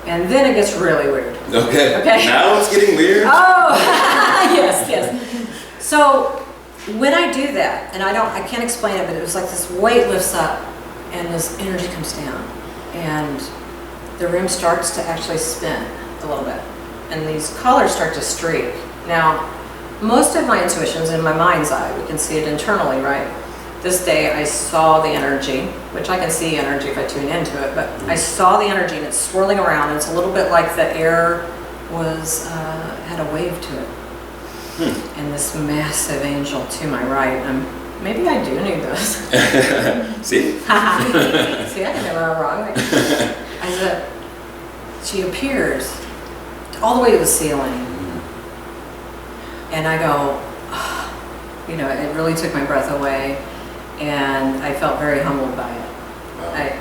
And then it gets really weird. Okay. Now it's getting weird? Oh, yes. So when I do that, and I can't explain it, but it was like this weight lifts up and this energy comes down and the room starts to actually spin a little bit. And these colors start to streak. Now, most of my intuitions in my mind's eye, we can see it internally, right? This day I saw the energy, which I can see energy if I tune into it, but I saw the energy and it's swirling around and it's a little bit like the air was, had a wave to it. And this massive angel to my right, maybe I do need this. See? See, I can never go wrong. She appears all the way to the ceiling. And I go, oh, you know, it really took my breath away. And I felt very humbled by it. Wow.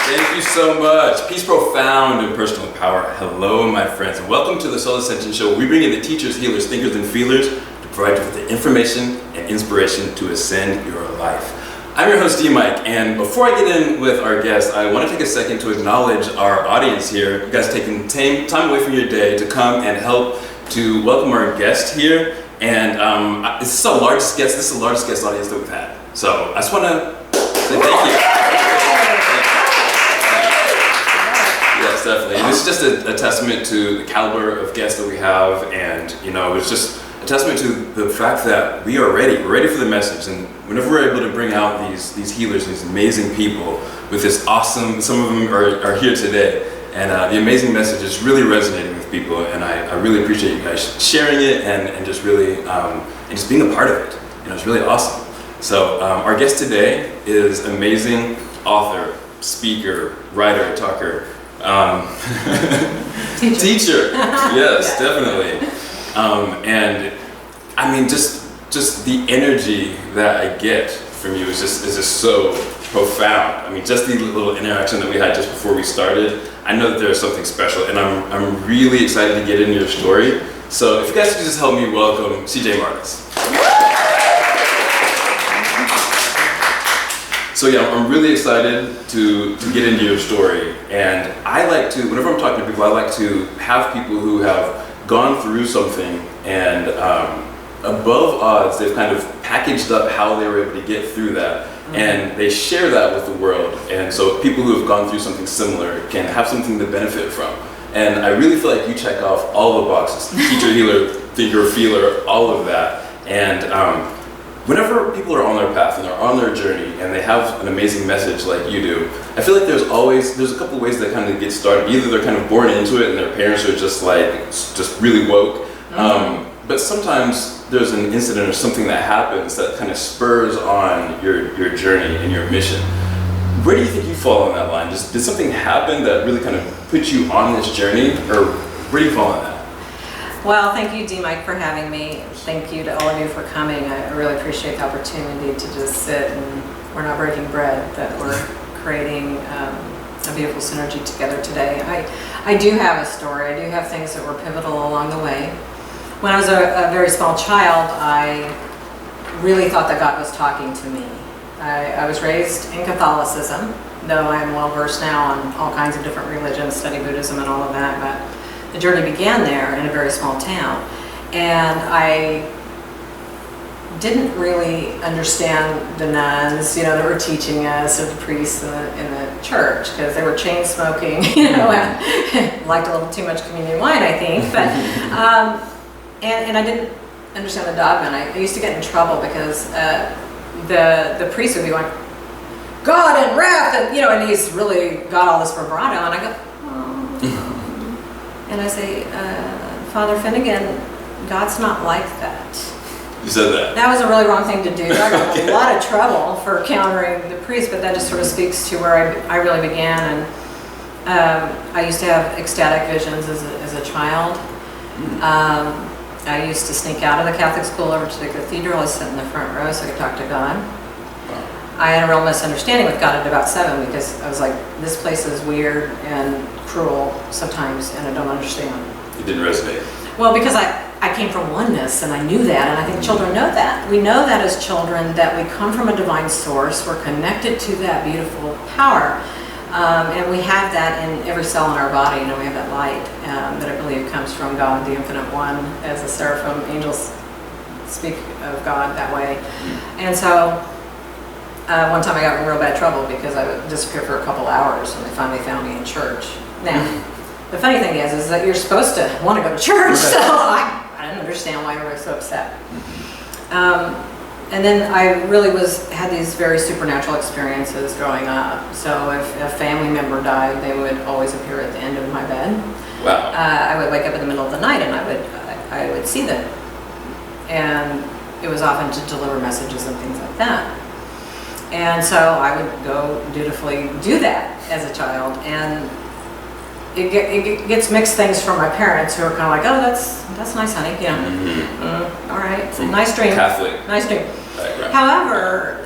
Thank you so much. Peace profound and personal power. Hello, my friends, and welcome to the Soul Ascension Show, where we bring in the teachers, healers, thinkers, and feelers to provide you with the information and inspiration to ascend your life. I'm your host, DMike, and before I get in with our guest, I want to take a second to acknowledge our audience here. You guys taking time away from your day to come and help to welcome our guest here. And this is the largest guest audience that we've had. So I just want to say thank you. Yes, definitely. And this is just a testament to the caliber of guests that we have, and you know, it's just a testament to the fact that we are ready. We're ready for the message, and whenever we're able to bring out these healers, these amazing people with this awesome, some of them are here today, and the amazing message is really resonating with people, and I really appreciate you guys sharing it and just really and just being a part of it. You know, it's really awesome. So our guest today is amazing author, speaker, writer, talker. Teacher. Yes, yeah. Definitely. And I mean, just the energy that I get from you is just so profound. I mean, just the little interaction that we had just before we started, I know that there's something special, and I'm really excited to get into your story. So if you guys could just help me welcome CJ Martes. So yeah, I'm really excited to get into your story, and I like to, whenever I'm talking to people, I like to have people who have gone through something and above odds, they've kind of packaged up how they were able to get through that, and they share that with the world, and so people who have gone through something similar can have something to benefit from. And I really feel like you check off all the boxes: teacher, healer, thinker, feeler, all of that. And whenever people are on their path and they're on their journey and they have an amazing message like you do, I feel like there's a couple ways that kind of get started. Either they're kind of born into it and their parents are just really woke, but sometimes there's an incident or something that happens that kind of spurs on your journey and your mission. Where do you think you fall on that line? Did something happen that really kind of put you on this journey, or where do you fall on that? Well, thank you, DMike, for having me. Thank you to all of you for coming. I really appreciate the opportunity to just sit, and we're not breaking bread, that we're creating a beautiful synergy together today. I do have a story. I do have things that were pivotal along the way. When I was a very small child, I really thought that God was talking to me. I was raised in Catholicism, though I'm well versed now on all kinds of different religions, study Buddhism and all of that, but the journey began there in a very small town. And I didn't really understand the nuns, that were teaching us, or the priests in the church, because they were chain smoking, and liked a little too much communion wine, I think. But and I didn't understand the dogma. And I used to get in trouble because the priest would be going, God and wrath, and he's really got all this vibrato, and I go, oh. And I say, Father Finnegan, God's not like that. You said that. That was a really wrong thing to do. I got a lot of trouble for countering the priest, but that just sort of speaks to where I really began. And I used to have ecstatic visions as a child. I used to sneak out of the Catholic school over to the cathedral. I sit in the front row so I could talk to God. I had a real misunderstanding with God at about 7 because I was like, this place is weird and cruel sometimes, and I don't understand. It didn't resonate. Well, because I came from oneness, and I knew that, and I think children know that. We know that as children, that we come from a divine source. We're connected to that beautiful power, and we have that in every cell in our body. You know, we have that light that I believe comes from God, the Infinite One, as the Seraphim Angels speak of God that way. And so one time I got in real bad trouble because I would disappear for a couple hours, and they finally found me in church. Now, the funny thing is that you're supposed to want to go to church, so I didn't understand why everybody was so upset. And then I really had these very supernatural experiences growing up. So if a family member died, they would always appear at the end of my bed. Wow. I would wake up in the middle of the night, and I would see them. And it was often to deliver messages and things like that. And so I would go dutifully do that as a child, and it gets mixed things from my parents, who are kind of like, oh, that's nice, honey, you know, all right, it's a nice dream, Catholic. Nice dream. Background. However,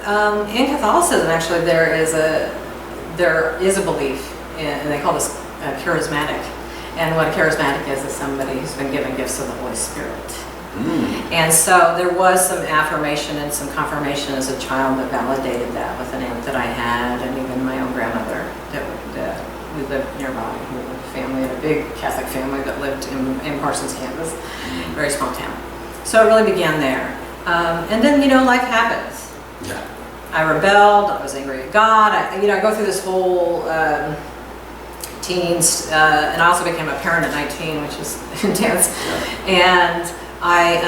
in Catholicism, actually, there is a belief, and they call this charismatic, and what a charismatic is somebody who's been given gifts of the Holy Spirit. And so there was some affirmation and some confirmation as a child that validated that with an aunt that I had, and even my own grandmother that we lived nearby. We were a family, a big Catholic family that lived in Parsons, Kansas, very small town. So it really began there. And then, you know, life happens. Yeah. I rebelled, I was angry at God. I go through this whole teens, and I also became a parent at 19, which is intense. Yeah. And I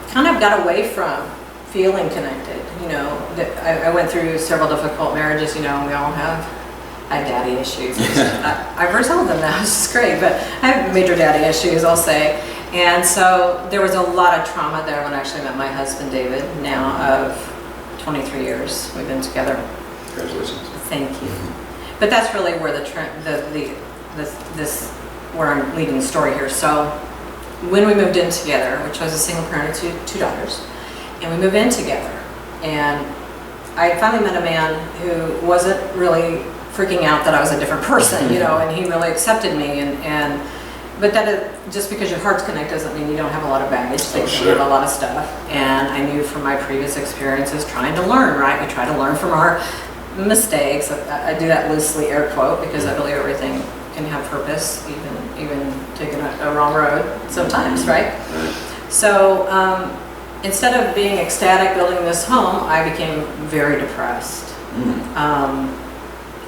kind of got away from feeling connected. You know, I went through several difficult marriages. You know, and we all have. I had daddy issues. I've resolved them now, which is great. But I have major daddy issues, I'll say. And so there was a lot of trauma there when I actually met my husband, David. Now of 23 years, we've been together. Congratulations. Thank you. But that's really where where I'm leading the story here. So when we moved in together, which was a single parent of two daughters, and we moved in together, and I finally met a man who wasn't really freaking out that I was a different person, you know, and he really accepted me, but just because your heart's connected doesn't mean you don't have a lot of baggage. You have a lot of stuff, and I knew from my previous experiences trying to learn, right? We try to learn from our mistakes. I do that loosely, air quote, because I believe everything can have purpose, even taking a wrong road sometimes, right? So instead of being ecstatic building this home, I became very depressed.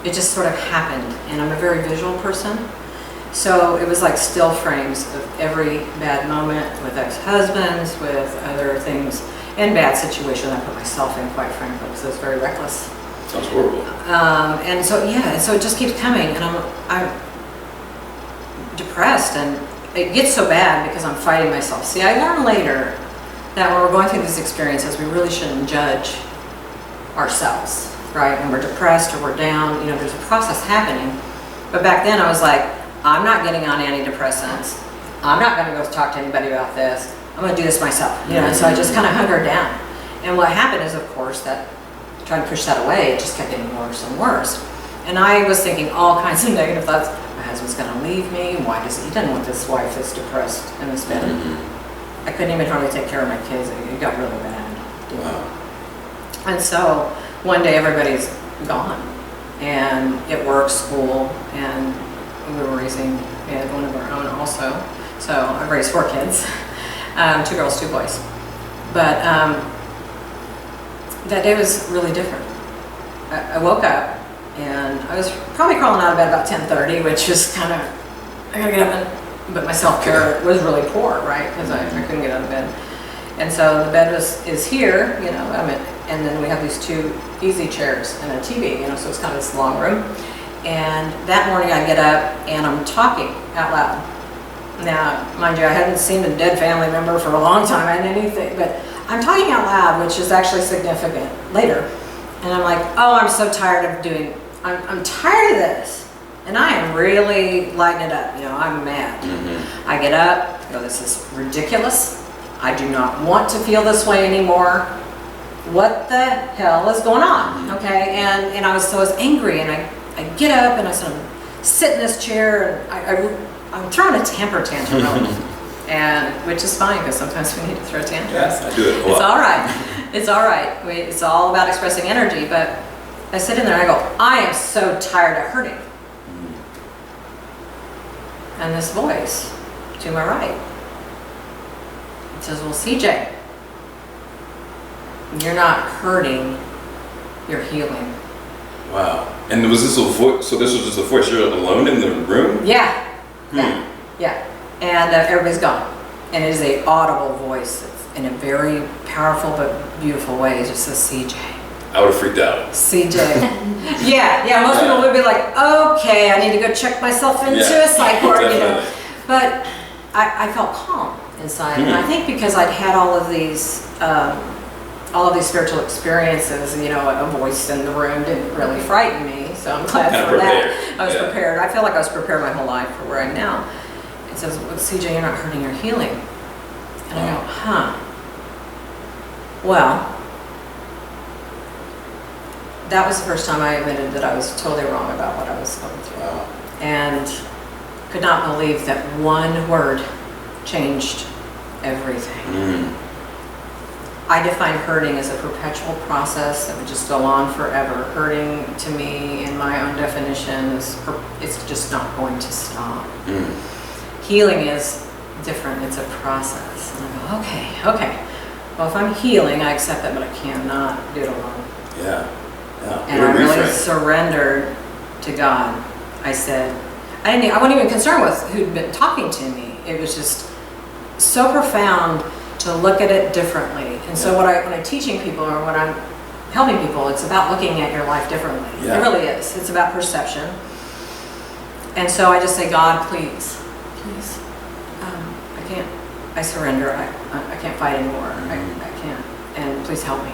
It just sort of happened, and I'm a very visual person. So it was like still frames of every bad moment with ex-husbands, with other things, and bad situations I put myself in, quite frankly, because I was very reckless. Sounds horrible. And so, yeah, so it just keeps coming, and I'm depressed, and it gets so bad because I'm fighting myself. See, I learned later that when we're going through these experiences, we really shouldn't judge ourselves, right? When we're depressed or we're down, you know, there's a process happening. But back then I was like, I'm not getting on antidepressants. I'm not going to go talk to anybody about this. I'm going to do this myself, you know. And so I just kind of hunkered down. And what happened is, of course, that trying to push that away, it just kept getting worse and worse. And I was thinking all kinds of negative thoughts. My husband's going to leave me. Why does he doesn't want this wife that's depressed in this bed? I couldn't even hardly take care of my kids. It got really bad. Wow. And so one day everybody's gone, and at work, school, and we were raising, we had one of our own also. So I've raised 4 kids, 2 girls, 2 boys. But that day was really different. I woke up, and I was probably crawling out of bed about 10:30, which was kind of, I gotta get up, but my self-care was really poor, right? Because I couldn't get out of bed. And so the bed is here, you know, and then we have these 2 easy chairs and a TV, you know, so it's kind of this long room. And that morning I get up and I'm talking out loud. Now, mind you, I hadn't seen a dead family member for a long time and anything, but I'm talking out loud, which is actually significant later. And I'm like, oh, I'm so tired of I'm tired of this. And I am really lighting it up, you know, I'm mad. I get up, go, this is ridiculous. I do not want to feel this way anymore. What the hell is going on? Okay, and I was angry, and I get up and I sort of sit in this chair, and I'm throwing a temper tantrum, really. And which is fine, because sometimes we need to throw tantrums. Yeah, I do it a lot. It's all right. It's all right. It's all about expressing energy. But I sit in there and I go, I am so tired of hurting. And this voice to my right, it says, well, CJ, you're not hurting, you're healing. Wow. And was this a voice? So this was just a voice. You're alone in the room? Yeah. Yeah. And everybody's gone. And it is a audible voice in a very powerful but beautiful way. It just says CJ. I would have freaked out. CJ. yeah. Most people would be like, okay, I need to go check myself into a psych ward, you know. But I felt calm inside. And I think because I'd had all of these spiritual experiences, you know, a voice in the room didn't really frighten me. So I'm glad for that. I was prepared. I feel like I was prepared my whole life for where I am now. It says, well, CJ, you're not hurting, you're healing. And I go, huh. Well, that was the first time I admitted that I was totally wrong about what I was going through. Wow. And could not believe that one word changed everything. I define hurting as a perpetual process that would just go on forever. Hurting, to me, in my own definition, is it's just not going to stop. Healing is different. It's a process. And I go, okay. Well, if I'm healing, I accept that, but I cannot do it alone. Yeah. And I really surrendered to God. I said, I wasn't even concerned with who'd been talking to me. It was just so profound to look at it differently. And so when I'm teaching people or when I'm helping people, it's about looking at your life differently. It really is. It's about perception. And so I just say, God, please, I surrender. I can't fight anymore. I can't. And please help me.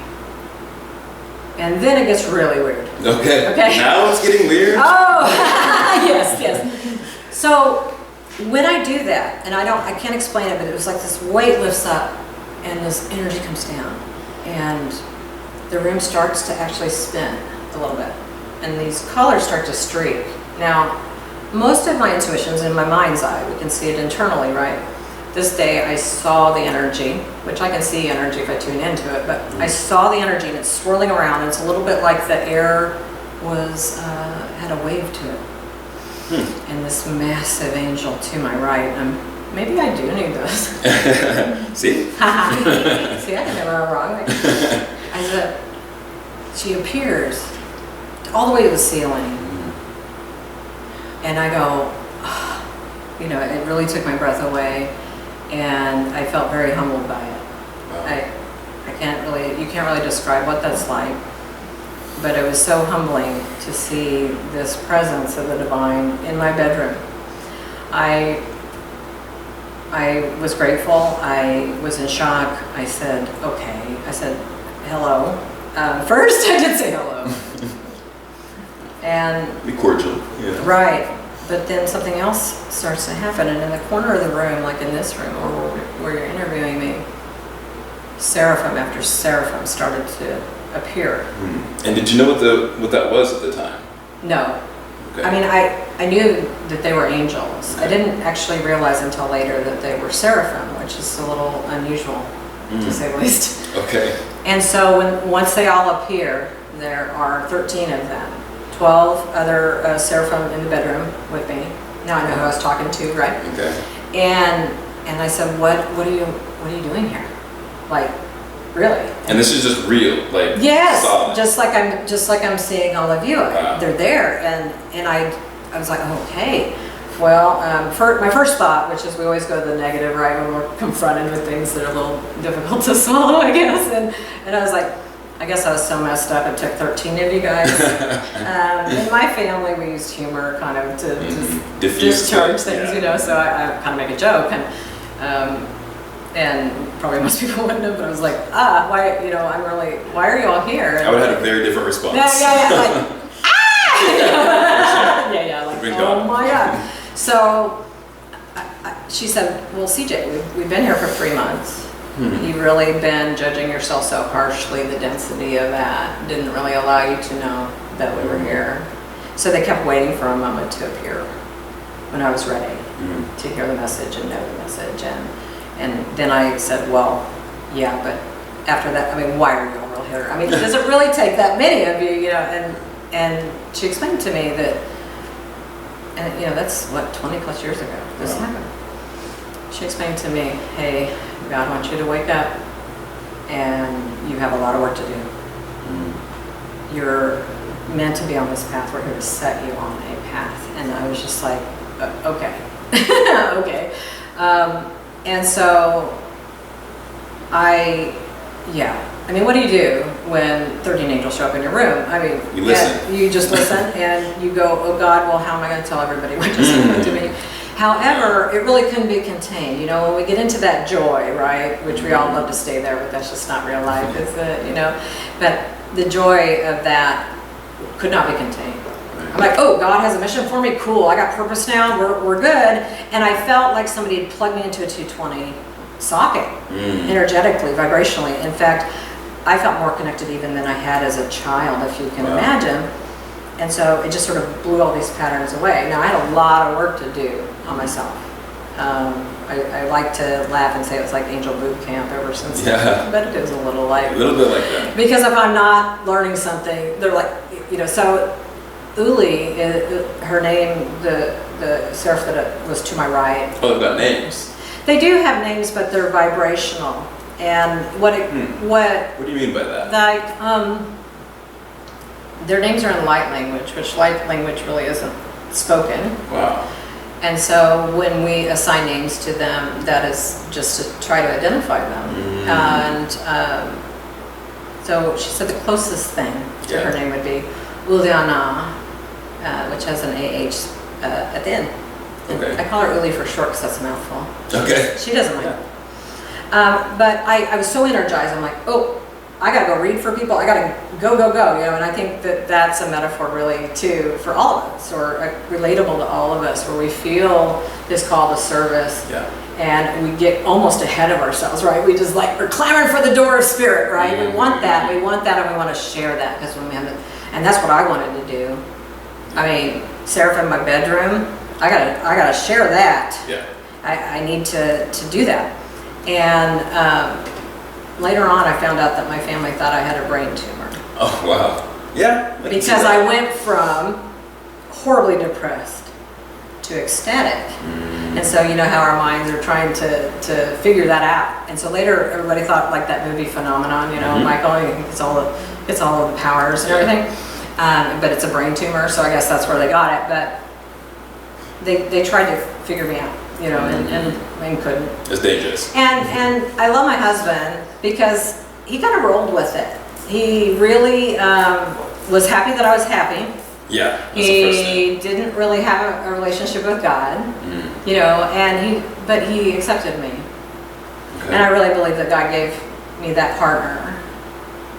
And then it gets really weird. Okay. Now it's getting weird. Oh, yes. So when I do that, and I can't explain it, but it was like this weight lifts up and this energy comes down and the room starts to actually spin a little bit and these colors start to streak. Now, most of my intuitions in my mind's eye, we can see it internally, right? This day I saw the energy, which I can see energy if I tune into it, but I saw the energy and it's swirling around. And it's a little bit like the air was had a wave to it. And this massive angel to my right, maybe I do need this. See? See, I can never go wrong. I said, she appears all the way to the ceiling. And I go, you know, it really took my breath away. And I felt very humbled by it. Wow. You can't really describe what that's like, but it was so humbling to see this presence of the divine in my bedroom. I was grateful. I was in shock. I said, okay. I said, hello. First, I did say hello. And be cordial. Yeah. Right. But then something else starts to happen, and in the corner of the room, like in this room or where you're interviewing me, seraphim after seraphim started to appear. And did you know what that was at the time? No. Okay. I mean, I knew that they were angels. I didn't actually realize until later that they were seraphim, which is a little unusual, to say the least. Okay. And so once they all appear, there are 13 of them. 12 other seraphim in the bedroom with me. Now I know who I was talking to, right? Okay. And I said, what are you doing here? Like, really? And this is just real, like yes, solid. just like I'm seeing all of you. Wow. They're there, and I was like, okay. Well, my first thought, which is we always go to the negative, right, when we're confronted with things that are a little difficult to swallow, I guess. And I was like, I guess I was so messed up. It took 13 of you guys. In my family, we used humor kind of to just discharge things, you know. So I kind of make a joke, and probably most people wouldn't have. But I was like, why? You know, why are you all here? And I would have had a very different response. Yeah, like, yeah, like, oh my God. So she said, well, CJ, we've been here for 3 months. You've really been judging yourself so harshly. The density of that didn't really allow you to know that we were here. So they kept waiting for a moment to appear when I was ready to hear the message and know the message. And then I said, well, yeah, but after that, I mean, why are you all real here? I mean, does it really take that many of you, you know? And she explained to me that, and you know, that's what, 20 plus years ago this happened. She explained to me, hey, God wants you to wake up and you have a lot of work to do. You're meant to be on this path. We're here to set you on a path. And I was just like, okay. Okay. And so I mean, what do you do when 13 angels show up in your room? I mean, you listen. You just listen and you go, oh God, well, how am I going to tell everybody what just happened to me? However, it really couldn't be contained. You know, when we get into that joy, right, which we all love to stay there, but that's just not real life, is it? You know, but the joy of that could not be contained. I'm like, oh, God has a mission for me. Cool, I got purpose now. We're good. And I felt like somebody had plugged me into a 220 socket, energetically, vibrationally. In fact, I felt more connected even than I had as a child, if you can imagine. And so it just sort of blew all these patterns away. Now, I had a lot of work to do on myself. I like to laugh and say it was like angel boot camp ever since. Yeah. But it was a little like. A little bit like that. Because if I'm not learning something, they're like, you know, so Uli, her name, the seraph that was to my right. Oh, they've got names. They do have names, but they're vibrational. And what do you mean by that? Like, their names are in light language, which light language really isn't spoken. Wow. And so when we assign names to them, that is just to try to identify them. And so she said the closest thing to her name would be Uliana, which has an AH at the end. Okay. I call her Uli for short because that's a mouthful. Okay. She doesn't like it. But I was so energized. I'm like, oh, I got to go read for people. I got to go, you know, and I think that that's a metaphor really too for all of us, or relatable to all of us, where we feel this call to service and we get almost ahead of ourselves, right? We just like, we're clamoring for the door of spirit, right? We want that, and we want to share that, because when we have it, and that's what I wanted to do. I mean, Seraphim in my bedroom, I gotta share that. Yeah. I need to do that. And later on, I found out that my family thought I had a brain tumor. Oh, wow. Yeah. Because I went from horribly depressed to ecstatic. And so you know how our minds are trying to figure that out. And so later, everybody thought like that movie Phenomenon, you know, Michael, it's all of the powers and everything. But it's a brain tumor, so I guess that's where they got it. But they tried to figure me out, you know, and couldn't. It's dangerous. And I love my husband because he kind of rolled with it. He really was happy that I was happy. Yeah, that's he the first thing. didn't really have a relationship with God, you know, but he accepted me. Okay. And I really believe that God gave me that partner.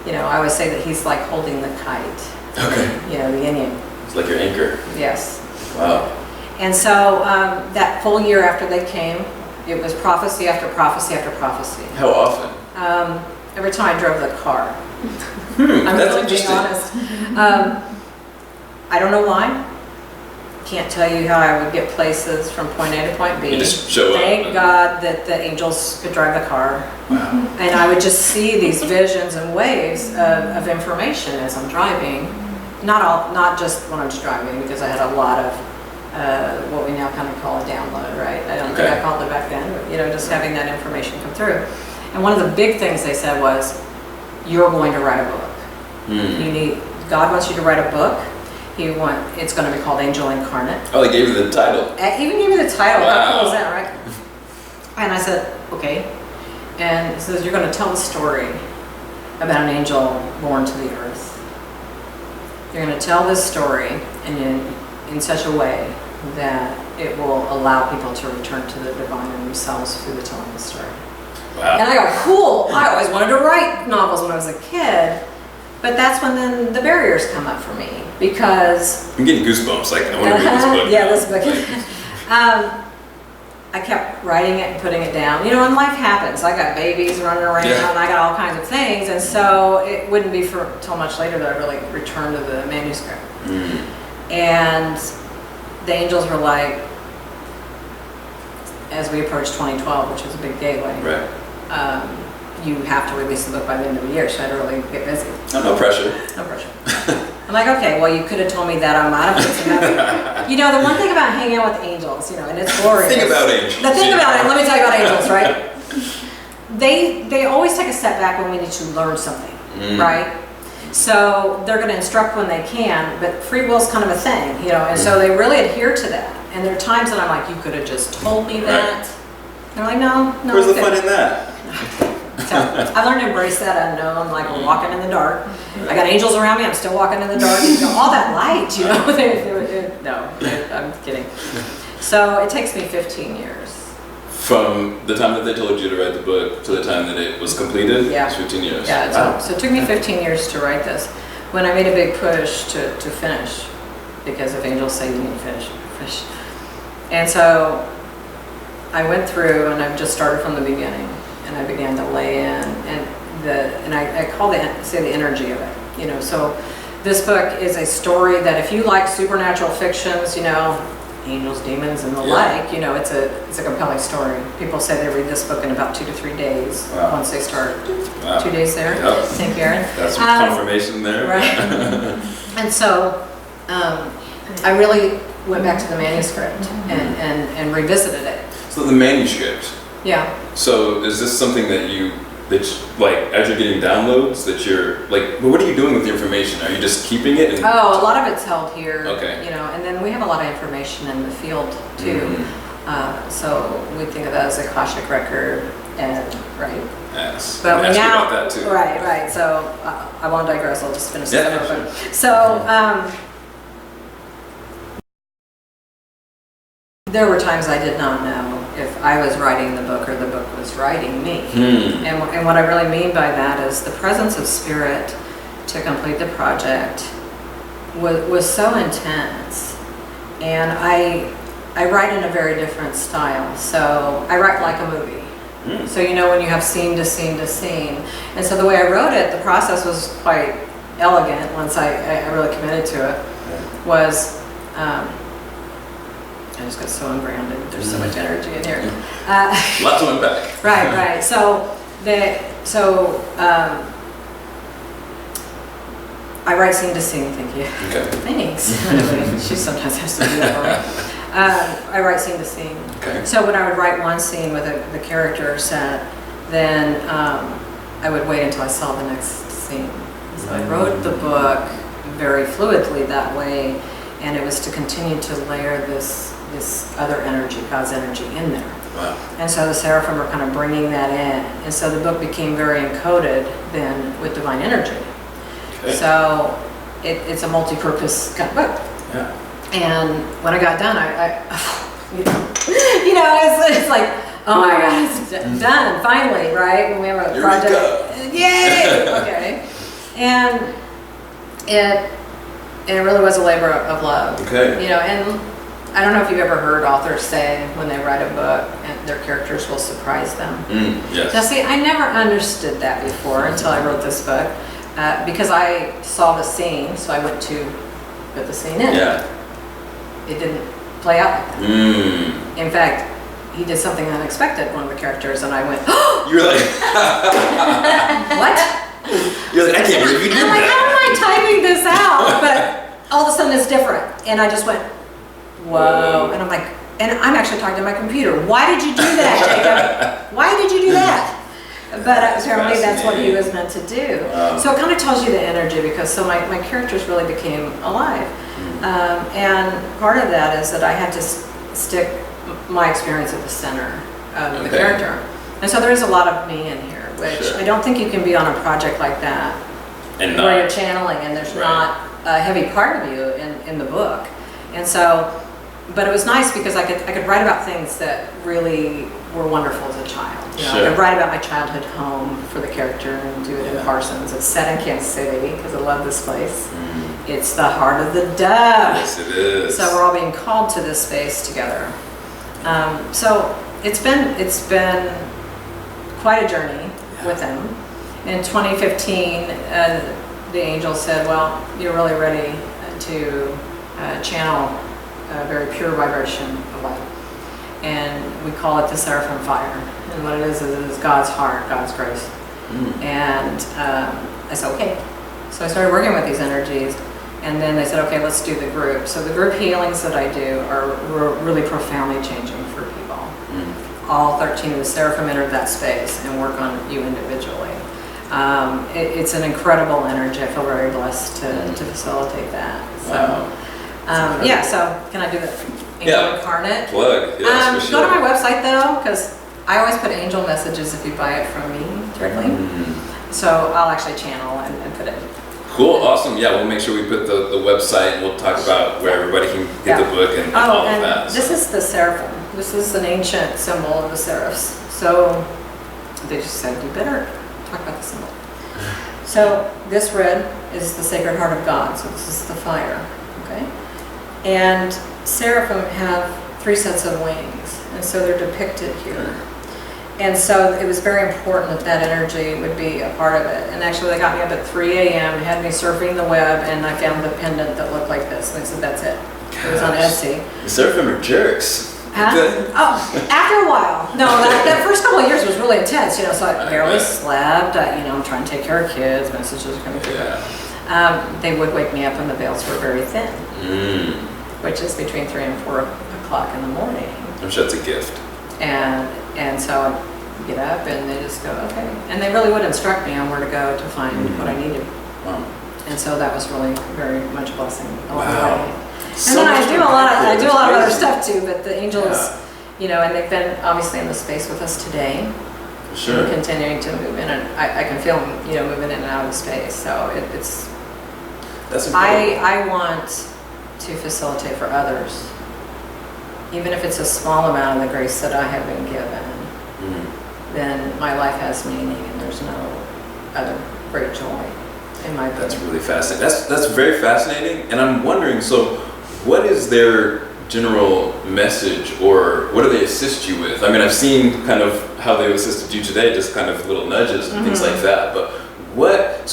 You know, I always say that he's like holding the kite. Okay. You know, the yin yang. It's like your anchor. Yes. Wow. And so that full year after they came, it was prophecy after prophecy after prophecy. How often? Every time I drove the car. I'm that's really interesting. being honest. I don't know why. Can't tell you how I would get places from point A to point B. You just show up. Thank God that the angels could drive the car. Wow. And I would just see these visions and waves of information as I'm driving. Not just when I'm just driving, because I had a lot of what we now kind of call a download, right? I don't think I called it back then, but you know, just having that information come through. And one of the big things they said was, you're going to write a book. God wants you to write a book. It's going to be called Angel Incarnate. Oh, they gave you the title. Even gave me the title. Wow. How cool is that, right? And I said, okay. And it says, you're going to tell the story about an angel born to the earth. You're going to tell this story in such a way that it will allow people to return to the divine in themselves through the telling of the story. Wow. And I go, cool. I always wanted to write novels when I was a kid. But that's when then the barriers come up for me, because I'm getting goosebumps. Like, I want to read this book. Yeah, this book. I kept writing it and putting it down. You know, and life happens. I got babies running around, and I got all kinds of things, and so it wouldn't be till much later that I really returned to the manuscript. And the angels were like, as we approached 2012, which was a big gateway, you have to release the book by the end of the year, so I had to really get busy. Oh, no pressure. No pressure. I'm like, okay, well, you could have told me that I'm out of it. You know, the one thing about hanging out with angels, you know, and it's glorious. The thing about angels. The thing about it, let me tell you about angels, right? They always take a step back when we need to learn something, right? So they're going to instruct when they can, but free will is kind of a thing, you know, and so they really adhere to that. And there are times that I'm like, you could have just told me that. They're like, no. Where's the fun in that? So I learned to embrace that unknown, like we're walking in the dark. I got angels around me, I'm still walking in the dark. You know, all that light, you know. No, I'm kidding. So it takes me 15 years. From the time that they told you to write the book to the time that it was completed? Yeah. It's 15 years. Yeah, Wow. so it took me 15 years to write this. When I made a big push to finish, because if angels say you need to finish. And so I went through and I just started from the beginning. And I began to lay in, and I call the energy of it, you know. So this book is a story that if you like supernatural fictions, you know, angels, demons, and the like, you know, it's a compelling story. People say they read this book in about 2 to 3 days once they start. 2 days there. Yep. Thank you, Aaron. That's some confirmation there. Right. And so I really went back to the manuscript and revisited it. So the manuscript. Yeah. So is this something that like, as you're getting downloads, that you're, like, what are you doing with the information? Are you just keeping it? A lot of it's held here. Okay. You know, and then we have a lot of information in the field, too. So we think of that as Akashic record, and, right? Yes. But ask now, you about that, too. Right. So I won't digress, I'll just finish this real quick. So, there were times I did not know if I was writing the book or the book was writing me. And what I really mean by that is the presence of spirit to complete the project was so intense. And I write in a very different style. So I write like a movie. So you know when you have scene to scene to scene. And so the way I wrote it, the process was quite elegant once I really committed to it, was I just got so ungrounded. There's so much energy in here. Lots to unpack. Right. So I write scene to scene. Thank you. Okay. Thanks. She sometimes has to do that for me. I write scene to scene. Okay. So when I would write one scene with the character set, then I would wait until I saw the next scene. So I wrote the book very fluidly that way, and it was to continue to layer this other energy, God's energy, in there. Wow. And so the Seraphim are kind of bringing that in. And so the book became very encoded then with divine energy. Okay. So it's a multi-purpose kind of book. Yeah. And when I got done, it's like, oh my God, it's done, finally, right? When we have a project. Yay! Okay. And it really was a labor of love. Okay. You know, and I don't know if you've ever heard authors say when they write a book and their characters will surprise them. Yes. Now see, I never understood that before until I wrote this book because I saw the scene, so I went to put the scene in. Yeah. It didn't play out like that. In fact, he did something unexpected, one of the characters, and I went, oh! You're like, what? You're like, I can't believe you did I'm like, that. how am I typing this out? But all of a sudden it's different. And I just went, whoa. And I'm like, and I'm actually talking to my computer. Why did you do that, Jacob? Why did you do that? But apparently that's what he was meant to do. So it kind of tells you the energy, because so my characters really became alive. And part of that is that I had to stick my experience at the center of the character. And so there is a lot of me in here, which I don't think you can be on a project like that and where you're channeling and there's not a heavy part of you in the book. And so, but it was nice because I could write about things that really were wonderful as a child. You know, I could write about my childhood home for the character and do it in Parsons. It's set in Kansas City because I love this place. It's the heart of the dove. Yes, it is. So we're all being called to this space together. So it's been quite a journey with them. In 2015, the angel said, well, you're really ready to channel a very pure vibration of light. And we call it the Seraphim fire. And what it is God's heart, God's grace. And I said, okay. So I started working with these energies. And then they said, okay, let's do the group. So the group healings that I do are really profoundly changing for people. All 13 of the Seraphim entered that space and work on you individually. It's an incredible energy. I feel very blessed to facilitate that. So, yeah, so can I do the Angel Incarnate? Plug, yes, for sure. Go to my website though, because I always put angel messages if you buy it from me directly. So I'll actually channel and put it. Cool, awesome. Yeah, we'll make sure we put the website and we'll talk about where everybody can get the book and all of that. This is the Seraphim. This is an ancient symbol of the seraphs. So they just said, you better talk about the symbol. So this red is the Sacred Heart of God. So this is the fire, okay? And seraphim have 3 sets of wings. And so they're depicted here. And so it was very important that energy would be a part of it. And actually they got me up at 3 a.m., had me surfing the web, and I found the pendant that looked like this. And I said, that's it. It was on Etsy. The Seraphim are jerks. Oh, after a while. No, that first couple of years was really intense, so I barely slept. I'm trying to take care of kids, messages are coming through. They would wake me up and the veils were very thin, which is between 3 and 4 o'clock in the morning. I'm sure it's a gift. And so I'd get up and they just go, okay. And they really would instruct me on where to go to find what I needed. Wow. And so that was really very much a blessing along the way. So and then I do a lot of other crazy. stuff too, but the angels, and they've been obviously in the space with us today. For sure. And continuing to move in, and I can feel them, moving in and out of the space. So it's. That's important. I want to facilitate for others, even if it's a small amount of the grace that I have been given. Then my life has meaning, and there's no other great joy in my. That's really fascinating. That's very fascinating, and I'm wondering. So, what is their general message, or what do they assist you with? I mean, I've seen kind of how they've assisted you today, just kind of little nudges and things like that. But what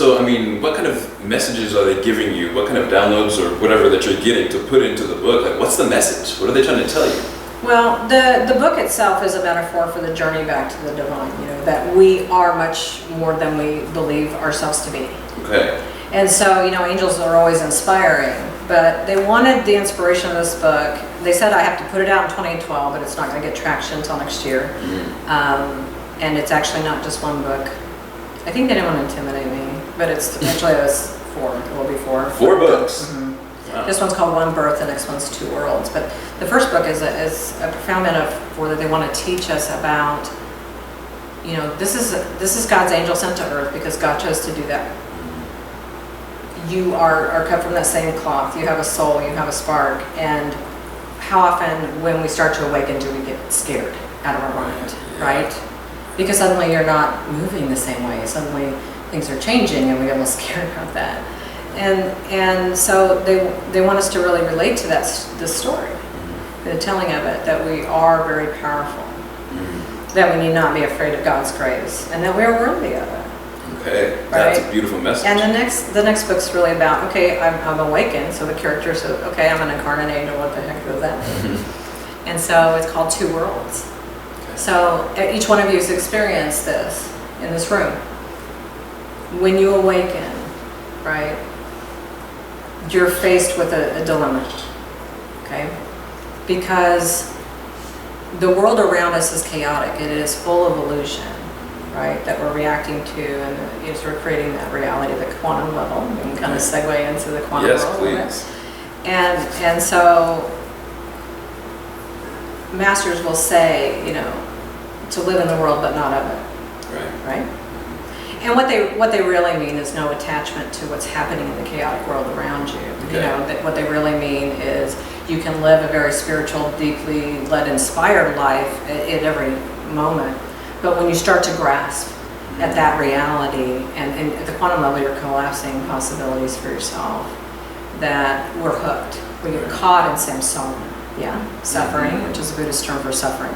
kind of messages are they giving you? What kind of downloads or whatever that you're getting to put into the book? Like, what's the message? What are they trying to tell you? Well, the book itself is a metaphor for the journey back to the divine, that we are much more than we believe ourselves to be. Okay. And so, angels are always inspiring, but they wanted the inspiration of this book. They said I have to put it out in 2012, but it's not going to get traction until next year. And it's actually not just one book. I think they didn't want to intimidate me, but it's eventually it was 4. It will be 4. 4 books. Wow. This one's called One Birth, the next one's 2 Worlds. But the first book is a profound metaphor that they want to teach us about. This is God's angel sent to Earth because God chose to do that. You are cut from that same cloth. You have a soul. You have a spark. And how often, when we start to awaken, do we get scared out of our mind, right? Because suddenly you're not moving the same way. Suddenly things are changing, and we get a little scared about that. And so they want us to really relate to this story, the telling of it, that we are very powerful, that we need not be afraid of God's grace, and that we are worthy of it. Okay, that's a beautiful message. And the next book's really about, okay, I'm awakened, so the character says, okay, I'm an incarnate angel, what the heck does that mean? And so it's called 2 Worlds. Okay. So each one of you has experienced this in this room. When you awaken, right, you're faced with a dilemma, okay? Because the world around us is chaotic. It is full of illusion, right, that we're reacting to, and it's we're creating that reality at the quantum level. We can kind of segue into the quantum world. Yes, please. And so masters will say, to live in the world but not of it, right? And what they really mean is no attachment to what's happening in the chaotic world around you. Okay. That what they really mean is you can live a very spiritual, deeply led, inspired life at every moment. But when you start to grasp at that reality, and at the quantum level, you're collapsing possibilities for yourself, that we're hooked. We get caught in samsara, Yeah, suffering, which is a Buddhist term for suffering.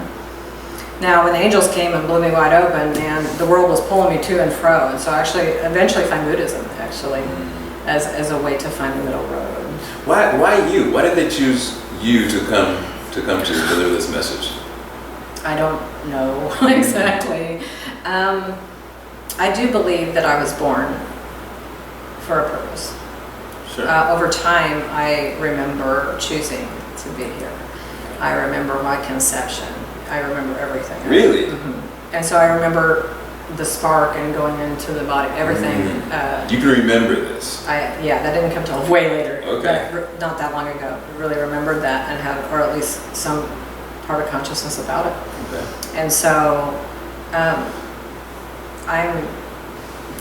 Now, when the angels came and blew me wide open, man, the world was pulling me to and fro. And so I actually eventually find Buddhism, actually, as a way to find the middle road. Why you? Why did they choose you to come to deliver this message? I don't know exactly. I do believe that I was born for a purpose. Sure. Over time, I remember choosing to be here. I remember my conception. I remember everything. Really? Mm-hmm. And so I remember the spark and going into the body, everything. You can remember this? Yeah, that didn't come till way later. Okay. But not that long ago. I really remembered that and have, or at least some part of consciousness about it. Okay. And so I'm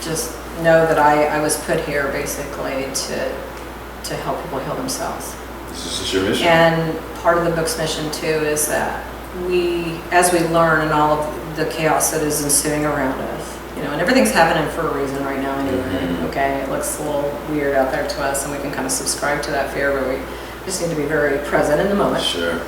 just know that I was put here basically to help people heal themselves. This is your mission? And part of the book's mission too is that as we learn in all of the chaos that is ensuing around us, and everything's happening for a reason right now anyway, okay? It looks a little weird out there to us and we can kind of subscribe to that fear, but we just need to be very present in the moment. Sure.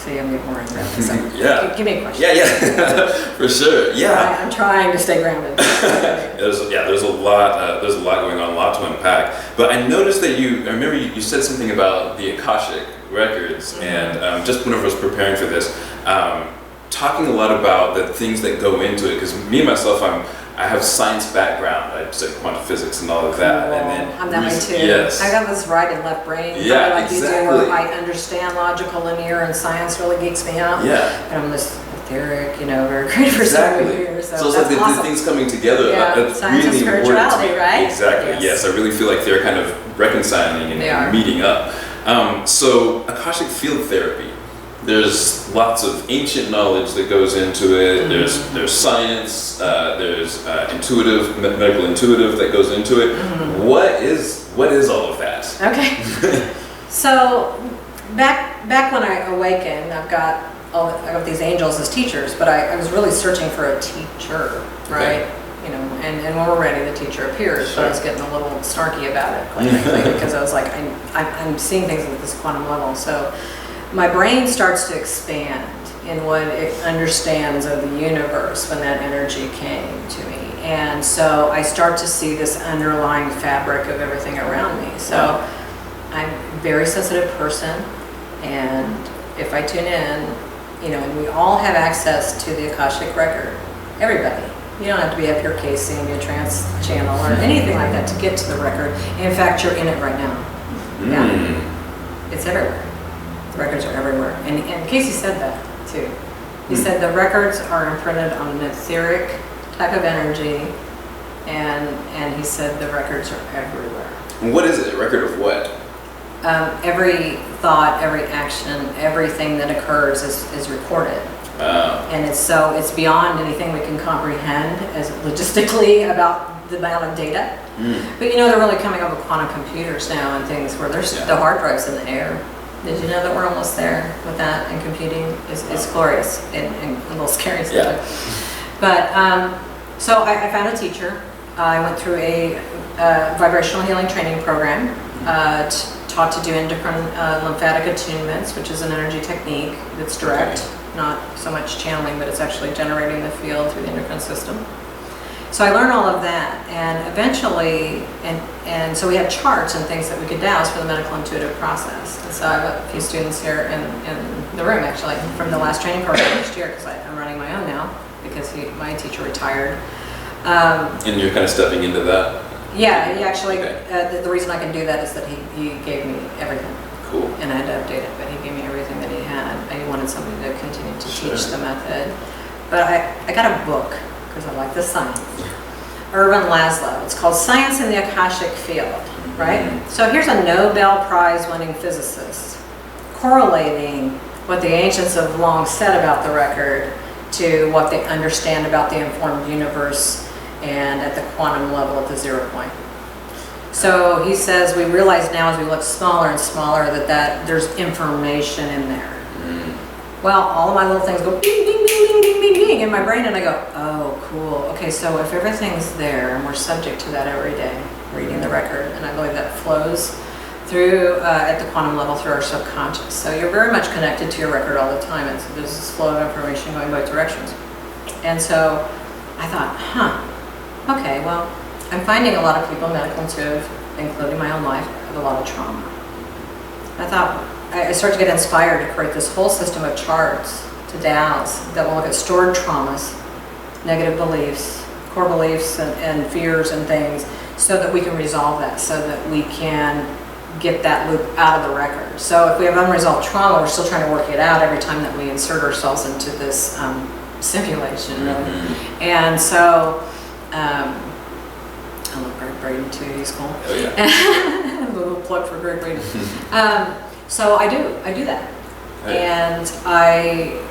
So I'm getting more into that. So Yeah. Give me a question. Yeah, for sure. Yeah. I'm trying to stay grounded. There's a lot going on, a lot to unpack. But I noticed that I remember you said something about the Akashic records, and just whenever I was preparing for this, talking a lot about the things that go into it. Because me myself, I have science background. I studied quantum physics and all of that. And then I'm that way too. Yes. I got this right and left brain. Yeah, like exactly. You do, where I understand logical, linear, and science really geeks me out. Yeah. And I'm this etheoric, very creative for so many years. So it's like the things coming together. Yeah, That's science really and important to spirituality, me. right? Exactly. Yes, I really feel like they're kind of reconciling and meeting up. So Akashic field therapy. There's lots of ancient knowledge that goes into it. There's science. There's medical intuitive that goes into it. What is all of that? Okay. So back when I awakened, I got these angels as teachers, but I was really searching for a teacher, right? Okay. And when we're ready, the teacher appears. Sure. But I was getting a little snarky about it, quite frankly, because I was like, I'm seeing things at this quantum level. So my brain starts to expand in what it understands of the universe when that energy came to me. And so I start to see this underlying fabric of everything around me. So I'm a very sensitive person, and if I tune in, and we all have access to the Akashic record, everybody. You don't have to be up here casing a trance channel or anything like that to get to the record. In fact, you're in it right now. Yeah. It's everywhere. The records are everywhere. And Casey said that too. He said the records are imprinted on an etheric type of energy, and he said the records are everywhere. And what is it? A record of what? Every thought, every action, everything that occurs is recorded. And it's beyond anything we can comprehend as logistically about the amount of data. But they're really coming up with quantum computers now and things where there's the hard drives in the air. Did you know that we're almost there with that? And computing is glorious and a little scary stuff. Yeah. But so I found a teacher. I went through a vibrational healing training program, taught to do endocrine lymphatic attunements, which is an energy technique that's direct, not so much channeling, but it's actually generating the field through the endocrine system. So I learned all of that, and eventually, and so we had charts and things that we could douse for the medical intuitive process. And so I have a few students here in the room, actually, from the last training program last year, because I'm running my own now, because my teacher retired. And you're kind of stepping into that? Yeah, he actually, the reason I can do that is that he gave me everything. Cool. And I had to update it, but he gave me everything that he had. He wanted somebody to continue to teach the method. But I got a book, because I like the science. Irvin Laszlo. It's called Science in the Akashic Field, right? So here's a Nobel Prize winning physicist correlating what the ancients have long said about the record to what they understand about the informed universe and at the quantum level at the 0 point. So he says we realize now as we look smaller and smaller that there's information in there. Well, all of my little things go ding, ding, ding, ding, ding, ding, ding in my brain, and I go, oh, cool. Okay, so if everything's there and we're subject to that every day, reading the record, and I believe that flows through at the quantum level through our subconscious. So you're very much connected to your record all the time. There's this flow of information going both directions. And so I thought, okay, well, I'm finding a lot of people, medical intuitive, including my own life, have a lot of trauma. I thought, I started to get inspired to create this whole system of charts to DAOs that will look at stored traumas, negative beliefs, core beliefs and fears and things, so that we can resolve that, so that we can get that loop out of the record. So if we have unresolved trauma, we're still trying to work it out every time that we insert ourselves into this simulation, really. Mm-hmm. And so, I love Greg Braden too, he's cool. Oh, yeah. A little plug for Greg Braden. So I do that. Right. And I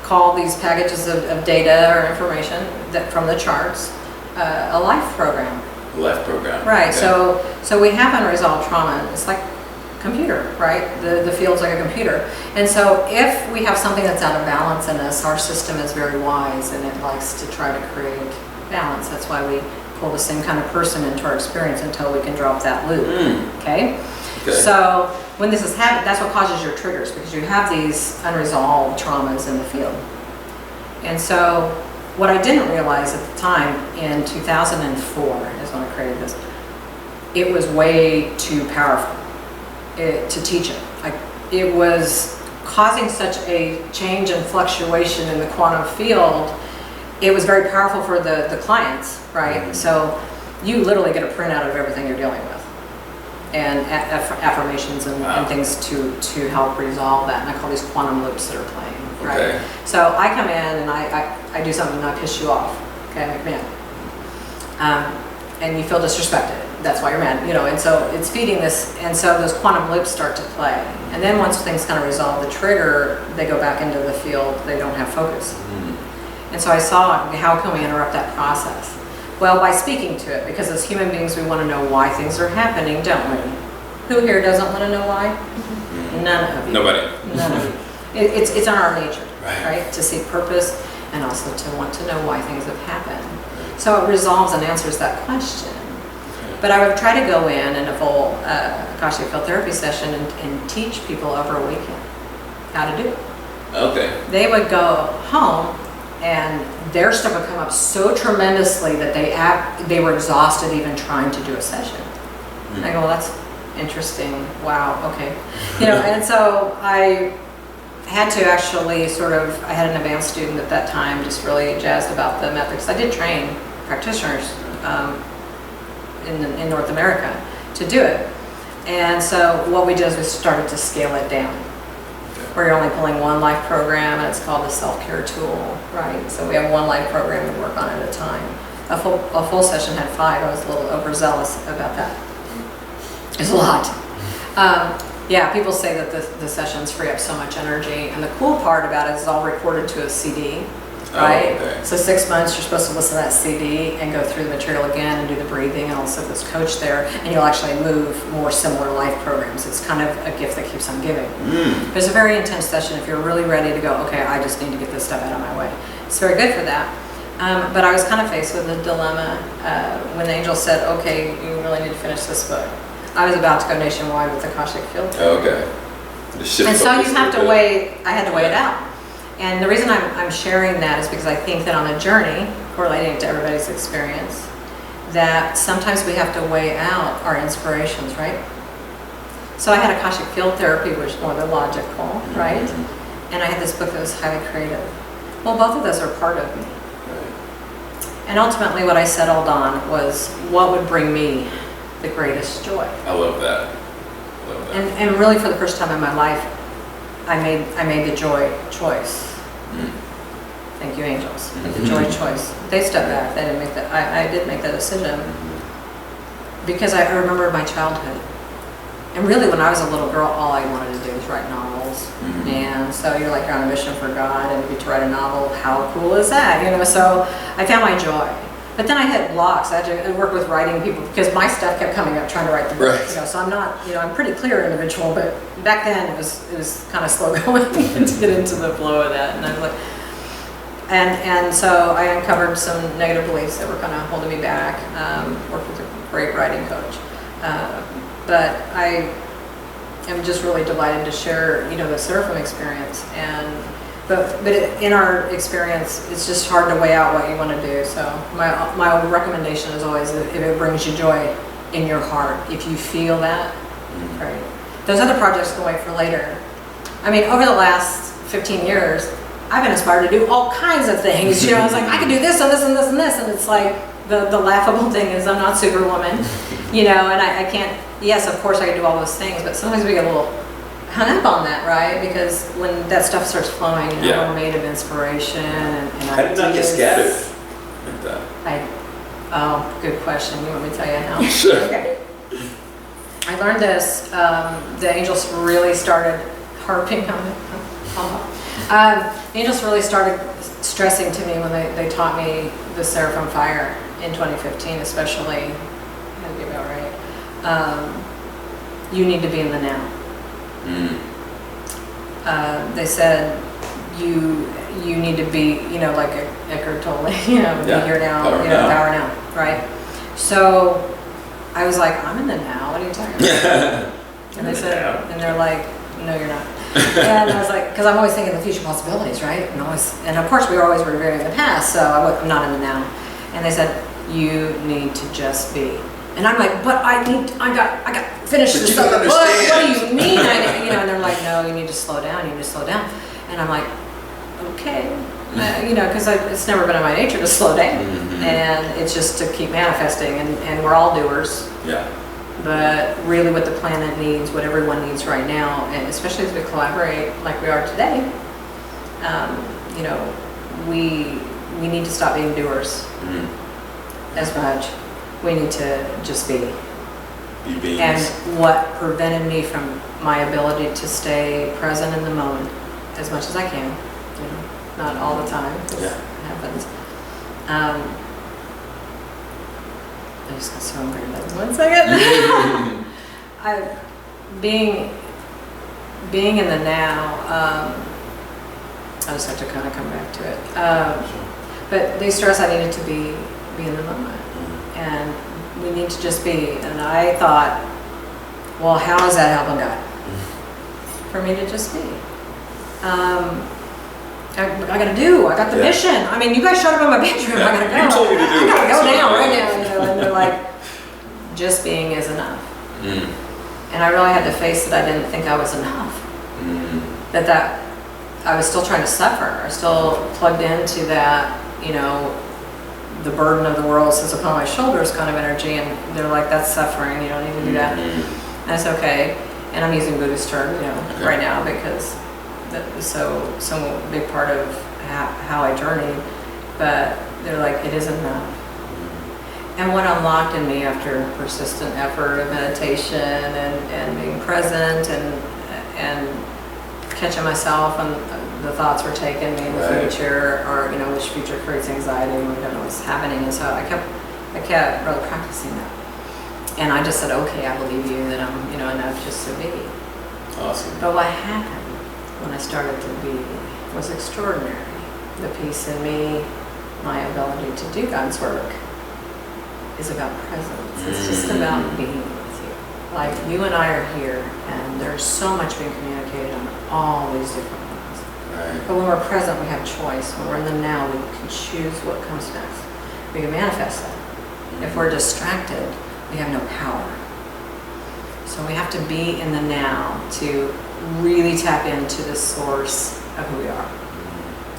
call these packages of data or information that from the charts a life program. Life program. Right. Okay. So we have unresolved trauma. It's like a computer, right? The field's like a computer. And so if we have something that's out of balance in us, our system is very wise and it likes to try to create balance. That's why we pull the same kind of person into our experience until we can drop that loop. Okay? So when this is happening, that's what causes your triggers, because you have these unresolved traumas in the field. And so what I didn't realize at the time, in 2004 is when I created this, it was way too powerful to teach it. It was causing such a change and fluctuation in the quantum field. It was very powerful for the clients, right? So you literally get a printout of everything you're dealing with, and affirmations and things to help resolve that. And I call these quantum loops that are playing, right? Okay. So I come in and I do something to not piss you off, okay, I'm mad. And you feel disrespected. That's why you're mad, you know, and so it's feeding this, and so those quantum loops start to play. And then once things kind of resolve the trigger, they go back into the field, they don't have focus. And so I saw, how can we interrupt that process? Well, by speaking to it, because as human beings, we want to know why things are happening, don't we? Who here doesn't want to know why? None of you. Nobody. None of you. It's in our nature, right? To seek purpose and also to want to know why things have happened. So it resolves and answers that question. But I would try to go in a full Akashic field therapy session and teach people over a weekend how to do it. Okay. They would go home and their stuff would come up so tremendously that they were exhausted even trying to do a session. And I go, well, that's interesting. Wow, okay. You know, and so I had to actually I had an advanced student at that time, just really jazzed about the methods. I did train practitioners in North America to do it. And so what we did is we started to scale it down, where you're only pulling one life program, and it's called the self-care tool, right? So we have one life program to work on at a time. A full session had 5. I was a little overzealous about that. It's a lot. Yeah, people say that the sessions free up so much energy, and the cool part about it is it's all recorded to a CD, right? Oh, okay. So 6 months, you're supposed to listen to that CD and go through the material again and do the breathing and also this coach there, and you'll actually move more similar life programs. It's kind of a gift that keeps on giving. But it's a very intense session if you're really ready to go, okay, I just need to get this stuff out of my way. It's very good for that. But I was kind of faced with a dilemma when the angel said, okay, you really need to finish this book. I was about to go nationwide with Akashic Field. Oh, okay. And so you have to weigh, I had to weigh it out. And the reason I'm sharing that is because I think that on a journey, correlating to everybody's experience, that sometimes we have to weigh out our inspirations, right? So I had Akashic Field Therapy, which is more the logical, right? And I had this book that was highly creative. Well, both of those are part of me. And ultimately what I settled on was what would bring me the greatest joy. I love that. And really for the first time in my life, I made the joy choice. Thank you, angels. The joy choice. They stepped back. They didn't make that. I did make that decision because I remember my childhood. And really, when I was a little girl, all I wanted to do was write novels. And so you're on a mission for God, and you get to write a novel. How cool is that? You know. So I found my joy. But then I hit blocks. I had to work with writing people because my stuff kept coming up trying to write the book. Right. You know, so I'm not, I'm a pretty clear individual, but back then it was kind of slow going to get into the flow of that. And I was like, and so I uncovered some negative beliefs that were kind of holding me back. Worked with a great writing coach, but I am just really delighted to share, the Seraphim experience. But in our experience, it's just hard to weigh out what you want to do. So my recommendation is always if it brings you joy in your heart, if you feel that, right? Those other projects can wait for later. I mean, over the last 15 years, I've been inspired to do all kinds of things. I was like, I can do this and this and this and this, and it's like the laughable thing is I'm not Superwoman, and I can't. Yes, of course I can do all those things, but sometimes we get a little hung up on that, right? Because when that stuff starts flowing, we're made of inspiration and how did not get scattered like that? Oh, good question. You want me to tell you how? Sure. Okay. I learned this. The angels really started harping on it. The angels really started stressing to me when they taught me the Seraphim fire in 2015, especially. That'd be about right. You need to be in the now. They said you need to be, like Eckhart Tolle, be here now, power now, right? So I was like, I'm in the now. What are you talking about? And they said, and they're like, no, you're not. And I was like, because I'm always thinking of the future possibilities, right? And of course we were always revering the past, so I'm not in the now. And they said, you need to just be. And I'm like, but I got to finish this stuff. What do you mean? And they're like, no, you need to slow down. You need to slow down. And I'm like, okay, because it's never been in my nature to slow down, and it's just to keep manifesting. And we're all doers. Yeah. But really, what the planet needs, what everyone needs right now, and especially as we collaborate like we are today, we need to stop being doers as much. We need to just be. And what prevented me from my ability to stay present in the moment as much as I can, not all the time, because it happens. I just got so hungry. 1 second. Being in the now, I just have to kind of come back to it. But they stress I needed to be in the moment. And we need to just be. And I thought, well, how is that helping God? For me to just be. I got the mission. I mean, you guys showed up in my bedroom. I gotta go. You told me to do it. I gotta go now, right now. And they're like, just being is enough. And I really had to face that I didn't think I was enough. That I was still trying to suffer. I was still plugged into that, the burden of the world sits upon my shoulders kind of energy, and they're like, that's suffering, you don't need to do that. That's okay. And I'm using Buddhist terms, right now, because that was so big part of how I journeyed. But they're like, it isn't enough. And what unlocked in me after persistent effort of meditation and being present and catching myself and the thoughts were taking me in the future, or which future creates anxiety and we don't know what's happening. And so I kept really practicing that. And I just said, okay, I believe you that I'm enough just to be. Awesome. But what happened when I started to be was extraordinary. The peace in me, my ability to do God's work is about presence. It's just about being with you. Like you and I are here, and there's so much being communicated on all these different levels. Right. But when we're present, we have choice. When we're in the now, we can choose what comes next. We can manifest that. If we're distracted, we have no power. So we have to be in the now to really tap into the source of who we are.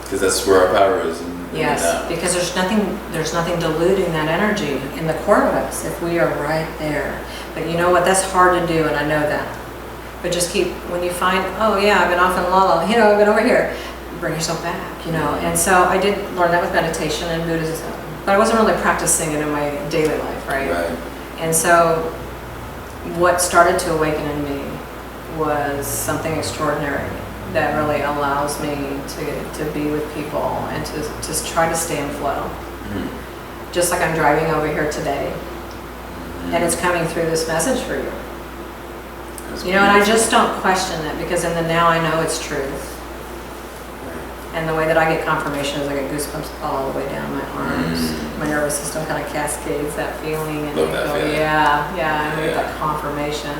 Because that's where our power is. Yes, because there's nothing diluting that energy in the core of us if we are right there. But you know what? That's hard to do, and I know that. But just when you find, oh yeah, I've been off in la la, I've been over here, bring yourself back, And so I did learn that with meditation and Buddhism, but I wasn't really practicing it in my daily life, right? And so what started to awaken in me was something extraordinary that really allows me to be with people and to try to stay in flow. Just like I'm driving over here today, and it's coming through this message for you. And I just don't question it, because in the now I know it's truth. And the way that I get confirmation is I get goosebumps all the way down my arms. My nervous system kind of cascades that feeling, and Love that feeling. yeah, and I get that confirmation.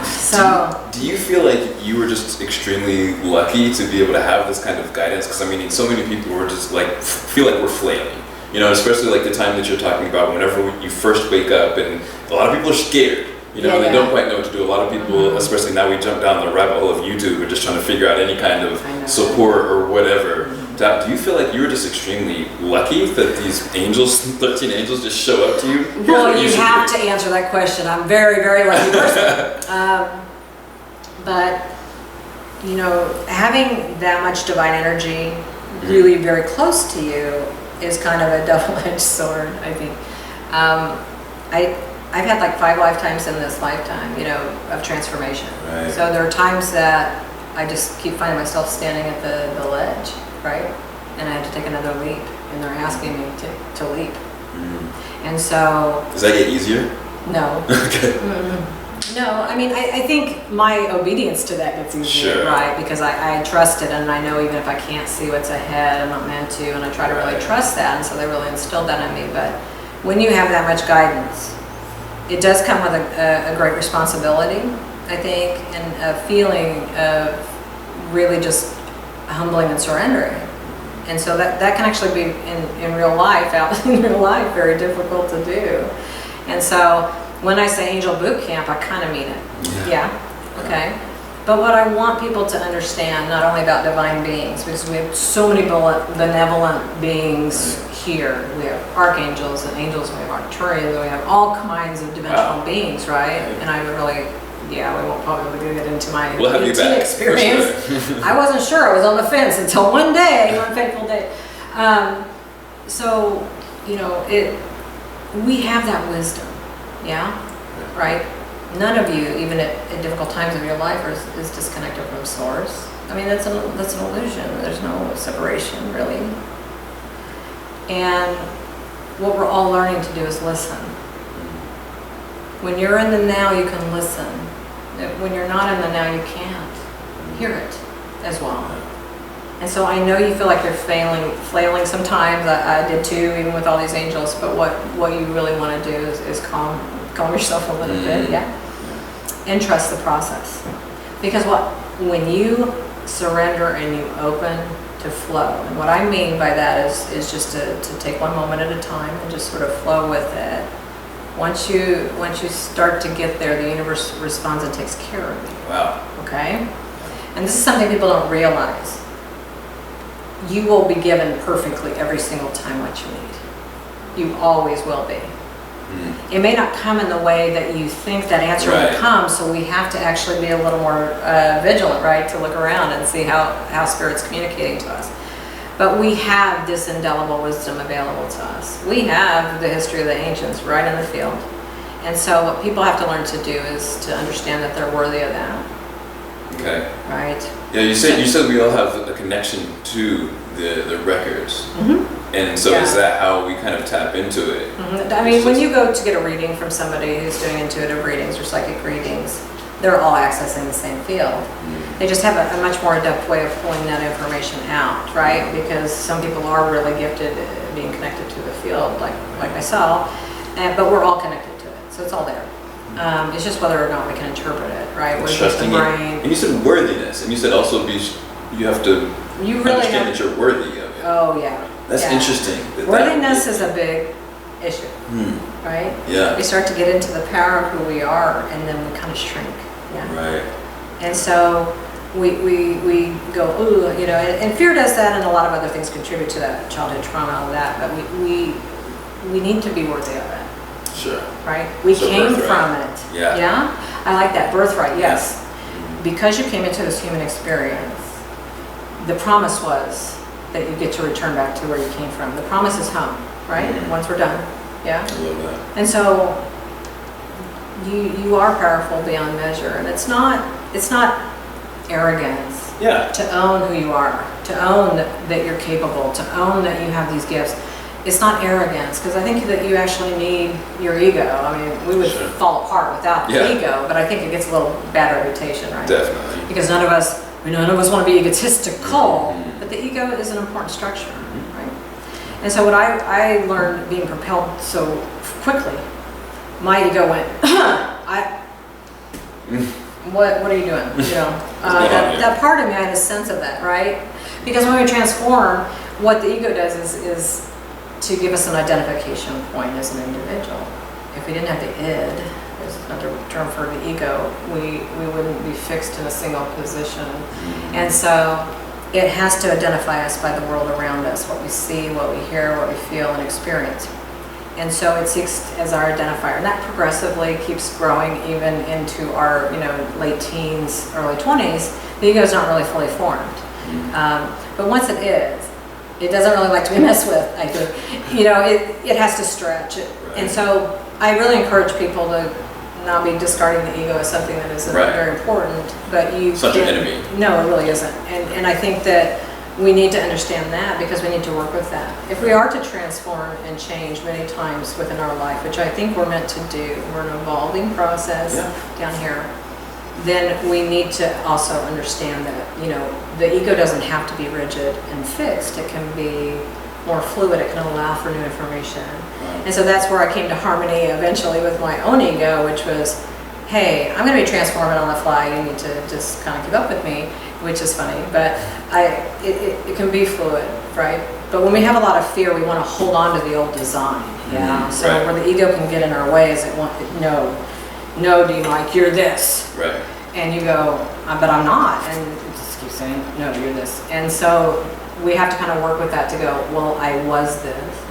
So. Do you feel like you were just extremely lucky to be able to have this kind of guidance? Because I mean, so many people were just like, feel like we're flailing. You know, especially like the time that you're talking about, whenever you first wake up, and a lot of people are scared. You know, they don't quite know what to do. A lot of people, especially now we jump down the rabbit hole of YouTube, are just trying to figure out any kind of support or whatever. Do you feel like you were just extremely lucky that these angels, 13 angels, just show up to you? Well, you have to answer that question. I'm very, very lucky person. But, you know, having that much divine energy really very close to you is kind of a double-edged sword, I think. I've had like 5 lifetimes in this lifetime, you know, of transformation. Right. So there are times that I just keep finding myself standing at the ledge, right? And I have to take another leap, and they're asking me to leap. And so... Does that get easier? No. Okay. No, I mean, I think my obedience to that gets easier, right? Because I trust it, and I know even if I can't see what's ahead, I'm not meant to, and I try to really trust that, and so they really instilled that in me. But when you have that much guidance, it does come with a great responsibility, I think, and a feeling of really just humbling and surrendering. And so that can actually be in real life, out in real life, very difficult to do. And so when I say angel boot camp, I kind of mean it. Yeah. Okay. But what I want people to understand, not only about divine beings, because we have so many benevolent beings here. We have archangels and angels, we have arcturians, and we have all kinds of dimensional beings, right? And I really, we won't probably get into my ET experience. Sure. I wasn't sure. I was on the fence until one day, one fateful day. So, you know, we have that wisdom, right? None of you, even at difficult times of your life, is disconnected from Source. I mean, that's an illusion. There's no separation, really. And what we're all learning to do is listen. When you're in the now, you can listen. When you're not in the now, you can't hear it as well. And so I know you feel like you're flailing sometimes. I did too, even with all these angels. But what you really want to do is calm yourself a little bit, and trust the process. Because when you surrender and you open to flow, and what I mean by that is just to take one moment at a time and just sort of flow with it. Once you start to get there, the universe responds and takes care of you. Wow. Okay? And this is something people don't realize. You will be given perfectly every single time what you need. You always will be. It may not come in the way that you think that answer will come, so we have to actually be a little more vigilant, right, to look around and see how Spirit's communicating to us. But we have this indelible wisdom available to us. We have the history of the ancients right in the field. And so what people have to learn to do is to understand that they're worthy of that. Okay. Right? Yeah, you said we all have a connection to the records. And so is that how we kind of tap into it? I mean, when you go to get a reading from somebody who's doing intuitive readings or psychic readings, they're all accessing the same field. They just have a much more adept way of pulling that information out, right? Because some people are really gifted at being connected to the field, like myself, but we're all connected to it, so it's all there. It's just whether or not we can interpret it, right? With the brain. And you said worthiness, and you said also you have to understand that you're worthy of it. Oh yeah. That's interesting. Worthiness is a big issue, right? Yeah. We start to get into the power of who we are, and then we kind of shrink. Yeah. Right. And so we go, ooh, you know, and fear does that, and a lot of other things contribute to that, childhood trauma and all that, but we need to be worthy of it. Sure. Right? We came from it. Yeah. Yeah? I like that. Birthright, yes. Because you came into this human experience, the promise was that you get to return back to where you came from. The promise is home, right? Once we're done. Yeah? I love that. And so you are powerful beyond measure, and it's not arrogance to own who you are, to own that you're capable, to own that you have these gifts. It's not arrogance, because I think that you actually need your ego. I mean, we would fall apart without the ego, but I think it gets a little bad reputation, right? Definitely. Because none of us want to be egotistical, but the ego is an important structure, right? And so what I learned being propelled so quickly, my ego went, What are you doing? You know, that part of me, I had a sense of that, right? Because when we transform, what the ego does is to give us an identification point as an individual. If we didn't have the id, is another term for the ego, we wouldn't be fixed in a single position. And so it has to identify us by the world around us, what we see, what we hear, what we feel and experience. And so it seeks as our identifier, and that progressively keeps growing even into our, late teens, early 20s. The ego is not really fully formed. But once it is, it doesn't really like to be messed with, I think. It has to stretch. And so I really encourage people to not be discarding the ego as something that isn't very important, but such an enemy. No, it really isn't. And I think that we need to understand that because we need to work with that. If we are to transform and change many times within our life, which I think we're meant to do, we're an evolving process down here, then we need to also understand that, the ego doesn't have to be rigid and fixed. It can be more fluid. It can allow for new information. And so that's where I came to harmony eventually with my own ego, which was, hey, I'm going to be transforming on the fly. You need to just kind of keep up with me, which is funny. But it can be fluid, right? But when we have a lot of fear, we want to hold on to the old design. So where the ego can get in our way is no, DMike, you're this. Right. And you go, but I'm not. And it just keeps saying, no, you're this. And so we have to kind of work with that to go, well, I was this,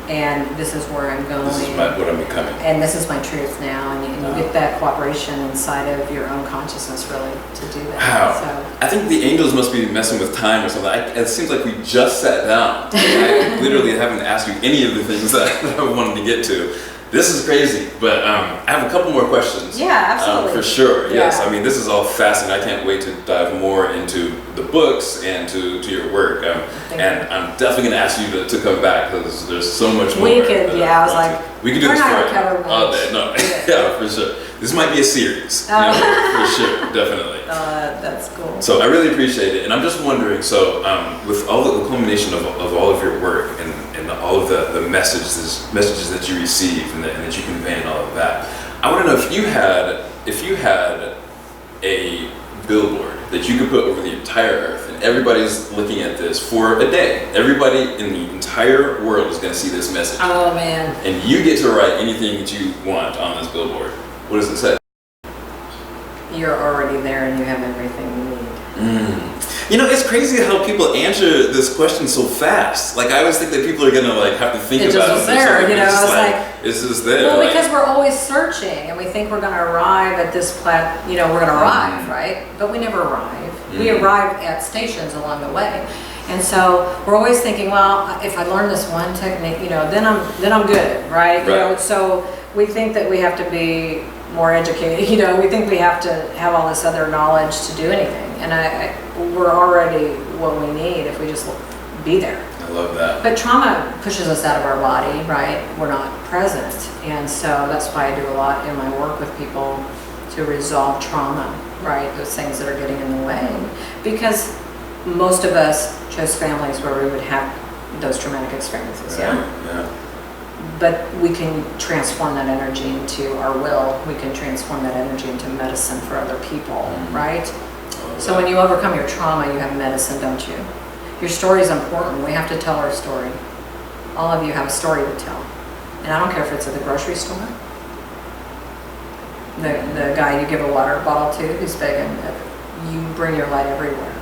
and this is where I'm going. This is what I'm becoming. And this is my truth now. And you get that cooperation inside of your own consciousness, really, to do that. Wow. So, I think the angels must be messing with time or something. It seems like we just sat down. I literally haven't asked you any of the things that I wanted to get to. This is crazy, but I have a couple more questions. Yeah, absolutely. For sure, yes. I mean, this is all fascinating. I can't wait to dive more into the books and to your work. And I'm definitely going to ask you to come back because there's so much more. We could, I was like, we could do this for all day. No, yeah, for sure. This might be a series, for sure, definitely. That's cool. So I really appreciate it, and I'm just wondering. So with all the culmination of all of your work and all of the messages that you receive and that you convey and all of that, I want to know if you had a billboard that you could put over the entire earth and everybody's looking at this for a day. Everybody in the entire world is going to see this message. Oh man. And you get to write anything that you want on this billboard. What does it say? You're already there and you have everything you need. It's crazy how people answer this question so fast. Like I always think that people are gonna have to think about it. It just was there, It's just there. Well, because we're always searching and we think we're gonna arrive at this we're gonna arrive, right? But we never arrive. We arrive at stations along the way. And so we're always thinking, well, if I learn this one technique, then I'm good, right? So we think that we have to be more educated, we think we have to have all this other knowledge to do anything. And we're already what we need if we just be there. I love that. But trauma pushes us out of our body, right? We're not present. And so that's why I do a lot in my work with people to resolve trauma, right? Those things that are getting in the way. Because most of us chose families where we would have those traumatic experiences, Yeah. But we can transform that energy into our will. We can transform that energy into medicine for other people, right? So when you overcome your trauma, you have medicine, don't you? Your story is important. We have to tell our story. All of you have a story to tell. And I don't care if it's at the grocery store. The guy you give a water bottle to who's begging, you bring your light everywhere.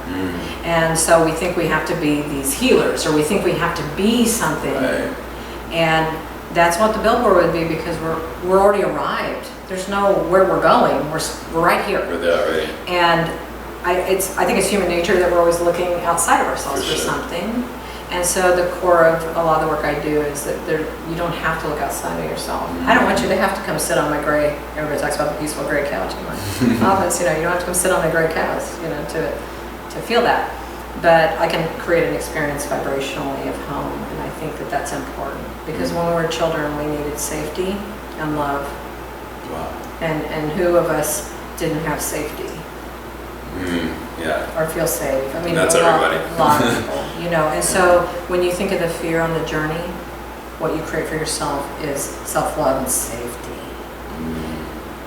And so we think we have to be these healers, or we think we have to be something. Right. And that's what the billboard would be, because we're already arrived. There's no where we're going. We're right here. We're there already. And I think it's human nature that we're always looking outside of ourselves for something. And so the core of a lot of the work I do is that you don't have to look outside of yourself. I don't want you to have to come sit on my gray. Everybody talks about the peaceful gray couch in my office. You don't have to come sit on a gray couch, to feel that. But I can create an experience vibrationally of home, and I think that that's important, because when we were children, we needed safety and love. Wow. And who of us didn't have safety? Yeah. Or feel safe? I mean, that's a everybody. lot of people, And so when you think of the fear on the journey, what you create for yourself is self-love and safety.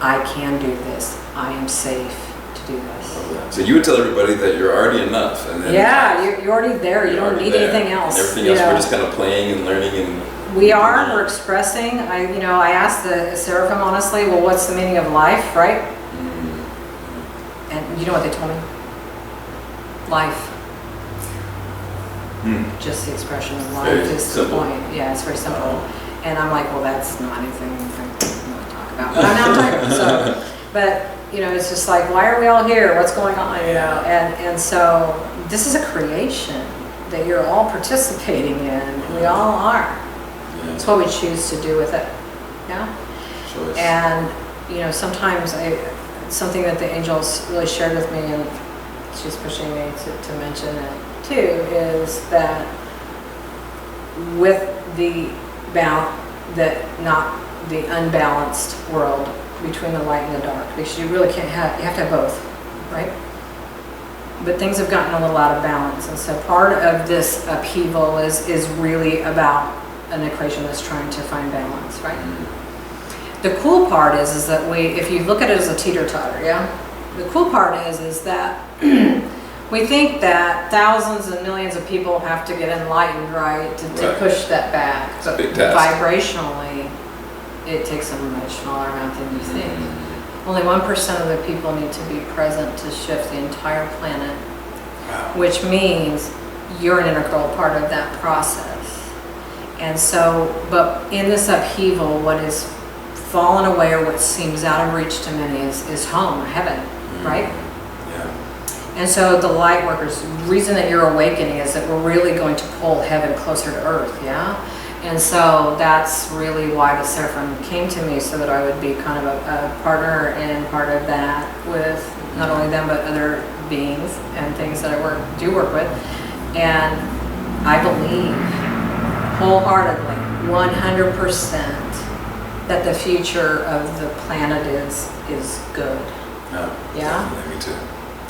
I can do this. I am safe to do this. So you would tell everybody that you're already enough, and then you're already there. You don't need anything else. And everything else, we're just kind of playing and learning and. We're expressing. I asked the Seraphim honestly, well, what's the meaning of life, right? And you know what they told me? Life. Just the expression of life is simple. The point. Yeah, it's very simple. And I'm like, well, that's not anything we can really talk about. But I'm not talking about so. But it's just like, why are we all here? What's going on? And so this is a creation that you're all participating in. We all are. Yeah. It's what we choose to do with it. Yeah. Choice. And sometimes something that the angels really shared with me, and she's pushing me to mention it too, is that with the not the unbalanced world between the light and the dark, because you really can't have, you have to have both, right? But things have gotten a little out of balance, and so part of this upheaval is really about an equation that's trying to find balance, right? The cool part is that if you look at it as a teeter-totter, the cool part is that we think that thousands and millions of people have to get enlightened, right, to push that back. But vibrationally, it takes a much smaller amount than you think. Only 1% of the people need to be present to shift the entire planet, which means you're an integral part of that process. And so, but in this upheaval, what is fallen away or what seems out of reach to many is home, heaven, right? And so the light workers, the reason that you're awakening is that we're really going to pull heaven closer to earth, And so that's really why the Seraphim came to me, so that I would be kind of a partner and part of that with not only them but other beings and things that I do work with. And I believe wholeheartedly, 100%, that the future of the planet is good. Me too.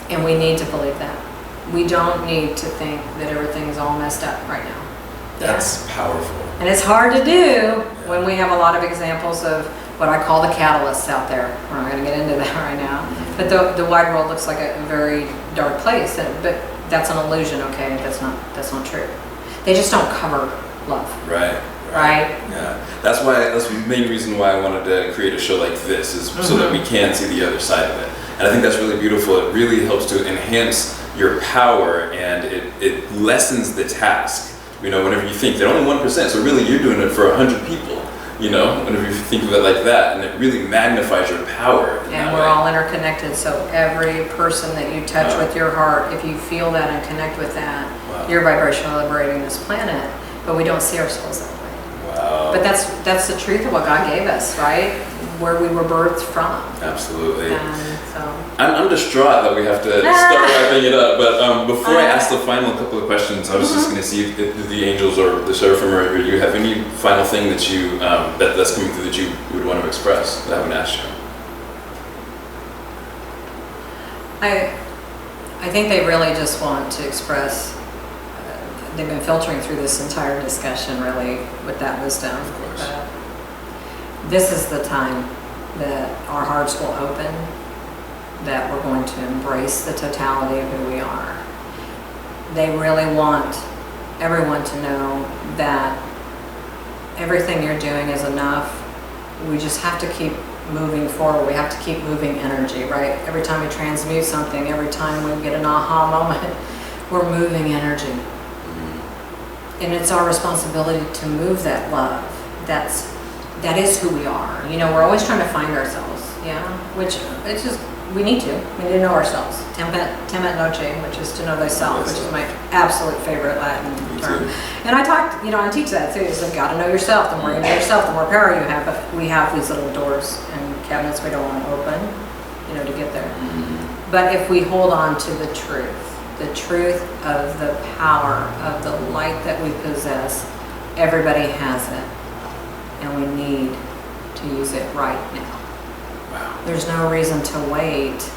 And we need to believe that. We don't need to think that everything's all messed up right now. That's powerful. And it's hard to do when we have a lot of examples of what I call the catalysts out there. We're not going to get into that right now. But the wide world looks like a very dark place. But that's an illusion, okay? That's not true. They just don't cover love. Right. Yeah. That's the main reason why I wanted to create a show like this, is so that we can see the other side of it. And I think that's really beautiful. It really helps to enhance your power, and it lessens the task. Whenever you think that only 1%, so really you're doing it for 100 people. Whenever you think of it like that, and it really magnifies your power. And we're all interconnected, so every person that you touch with your heart, if you feel that and connect with that, you're vibrationally liberating this planet. But we don't see ourselves that way. Wow. But that's the truth of what God gave us, right? Where we were birthed from. Absolutely. And so I'm distraught that we have to start wrapping it up, but before I ask the final couple of questions, I was just going to see if the angels or the Seraphim or whoever, you have any final thing that you that's coming through that you would want to express that I haven't asked you. I think they really just want to express. They've been filtering through this entire discussion, really, with that wisdom. Of course. This is the time that our hearts will open, that we're going to embrace the totality of who we are. They really want everyone to know that everything you're doing is enough. We just have to keep moving forward. We have to keep moving energy, right? Every time we transmute something, every time we get an aha moment, we're moving energy. And it's our responsibility to move that love. That is who we are. We're always trying to find ourselves, which it's just, we need to know ourselves. Temet noce, which is to know thyself, which is my absolute favorite Latin term. And I teach that too. It's like, got to know yourself. The more you know yourself, the more power you have. But we have these little doors and cabinets we don't want to open, to get there. But if we hold on to the truth of the power of the light that we possess, everybody has it. And we need to use it right now. Wow. There's no reason to wait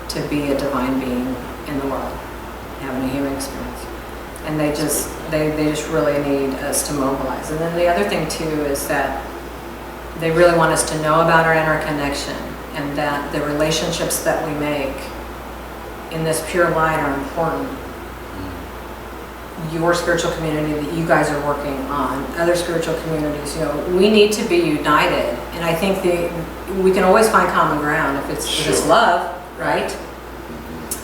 to be a divine being in the world, having a human experience. And they just really need us to mobilize. And then the other thing too is that they really want us to know about our interconnection and that the relationships that we make in this pure light are important. Your spiritual community that you guys are working on, other spiritual communities, we need to be united. And I think we can always find common ground if it's love, right?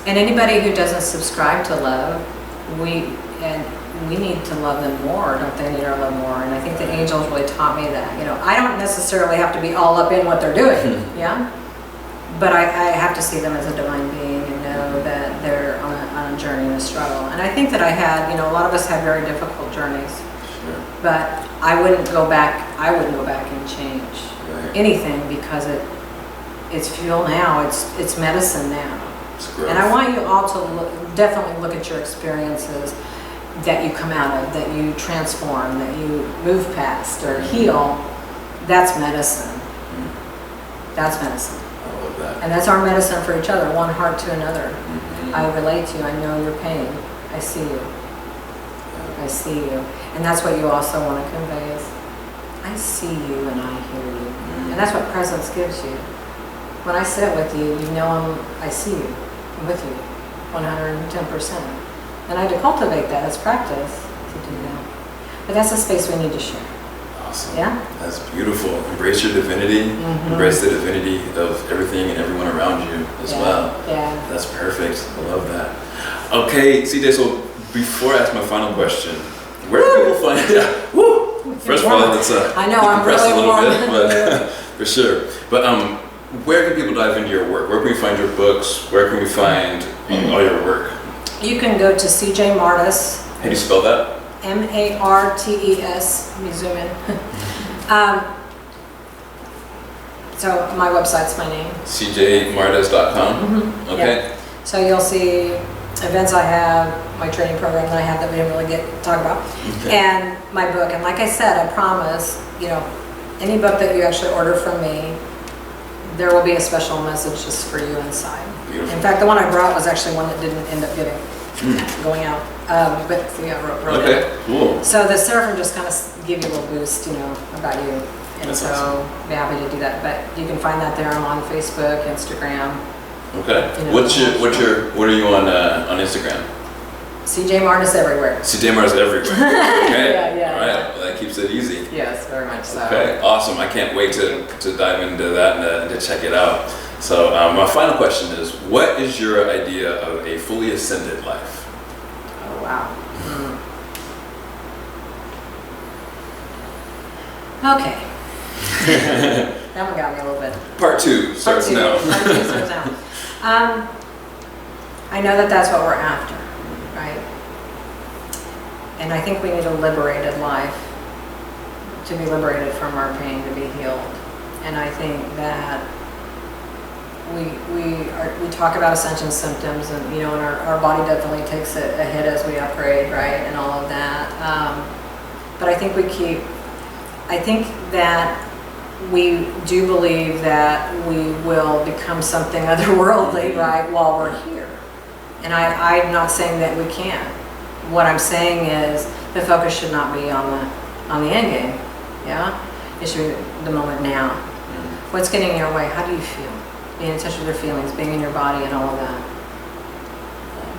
And anybody who doesn't subscribe to love, we need to love them more, don't they need our love more? And I think the angels really taught me that. I don't necessarily have to be all up in what they're doing, yeah? But I have to see them as a divine being and know that they're on a journey and a struggle. And I think that a lot of us had very difficult journeys. Sure. But I wouldn't go back and change anything because it's fuel now, it's medicine now. And I want you all to definitely look at your experiences that you come out of, that you transform, that you move past or heal. That's medicine. That's medicine. I love that. And that's our medicine for each other, one heart to another. I relate to you, I know your pain, I see you. I see you. And that's what you also want to convey is, I see you and I hear you. And that's what presence gives you. When I sit with you, I see you. I'm with you, 110%. And I had to cultivate that as practice to do that. But that's a space we need to share. Awesome. Yeah? That's beautiful. Embrace your divinity. Embrace the divinity of everything and everyone around you as well. Yeah. That's perfect. I love that. Okay, CJ, so before I ask my final question, where do people find First of all, that's I know, I'm decompress really a little warm. bit, but for sure. But where can people dive into your work? Where can we find your books? Where can we find all your work? You can go to CJ Martes. How do you spell that? Martes, let me zoom in. So my website's my name. CJMartes.com. Okay. Yeah. So you'll see events I have, my training program that I have that we didn't really get to talk about, and my book. And like I said, I promise, any book that you actually order from me, there will be a special message just for you inside. Beautiful. In fact, the one I brought was actually one that didn't end up going out. But so yeah, I wrote Okay, it. cool. So the Seraphim just kind of give you a little boost, about you. And That's so awesome. be happy to do that. But you can find that there. I'm on Facebook, Instagram. Okay. What are you on Instagram? CJ Martes everywhere. CJ Martes everywhere. Okay. Yeah. All right. Well, that keeps it easy. Yes, very much so. Okay. Awesome. I can't wait to dive into that and to check it out. So my final question is, what is your idea of a fully ascended life? Oh, wow. Okay. That one got me a little bit. Part 2 starts now. Part two starts now. I know that that's what we're after, right? And I think we need a liberated life to be liberated from our pain, to be healed. And I think that we talk about ascension symptoms, and and our body definitely takes a hit as we upgrade, right, and all of that. But I think that we do believe that we will become something otherworldly, right, while we're here. And I'm not saying that we can't. What I'm saying is the focus should not be on the end game, yeah? It should be the moment now. What's getting in your way? How do you feel? Being in touch with your feelings, being in your body and all of that.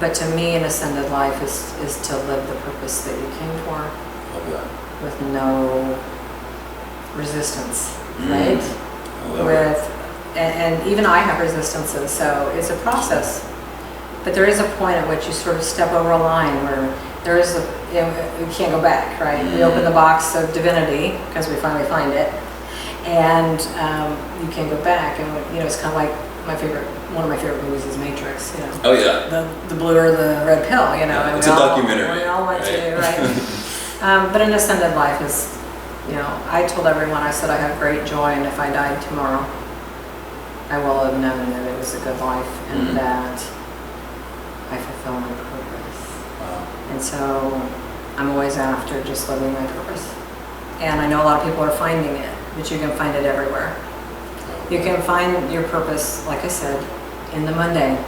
But to me, an ascended life is to live the purpose that you came for. Love that. With no resistance, right? I love it. And even I have resistances, so it's a process. But there is a point at which you sort of step over a line where there is you can't go back, right? We open the box of divinity because we finally find it, and you can't go back. And it's kind of like one of my favorite movies is Matrix. Oh yeah. The blue or the red pill. And it's a documentary. We all want to, right? But an ascended life is. I told everyone, I said I have great joy, and if I died tomorrow, I will have known that it was a good life and that I fulfill my purpose. Wow. And so I'm always after just living my purpose. And I know a lot of people are finding it, but you can find it everywhere. You can find your purpose, like I said, in the mundane.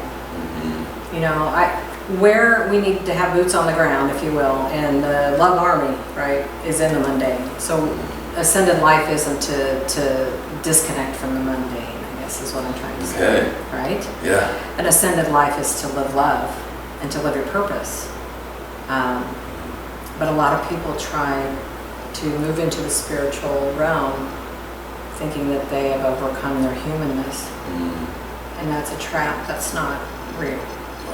Where we need to have boots on the ground, if you will, and the love army, right, is in the mundane. So ascended life isn't to disconnect from the mundane, I guess is what I'm trying to say. Right? Yeah. An ascended life is to live love and to live your purpose. But a lot of people try to move into the spiritual realm thinking that they have overcome their humanness. And that's a trap. That's not real.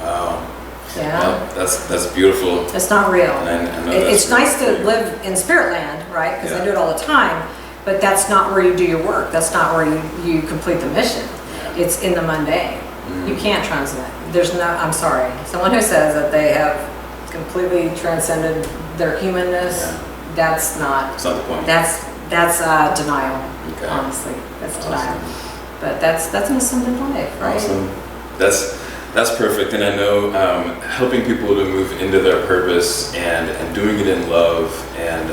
Wow. Yeah. Well, that's beautiful. It's not real. And I know it's nice to live in spirit land, right? Because I do it all the time. But that's not where you do your work. That's not where you complete the mission. Yeah. It's in the mundane. You can't transcend. There's no, I'm sorry. Someone who says that they have completely transcended their humanness, that's not. That's not the point. That's denial. Okay. Honestly, that's denial. But that's an ascended life, right? Awesome. That's perfect, and I know helping people to move into their purpose and doing it in love and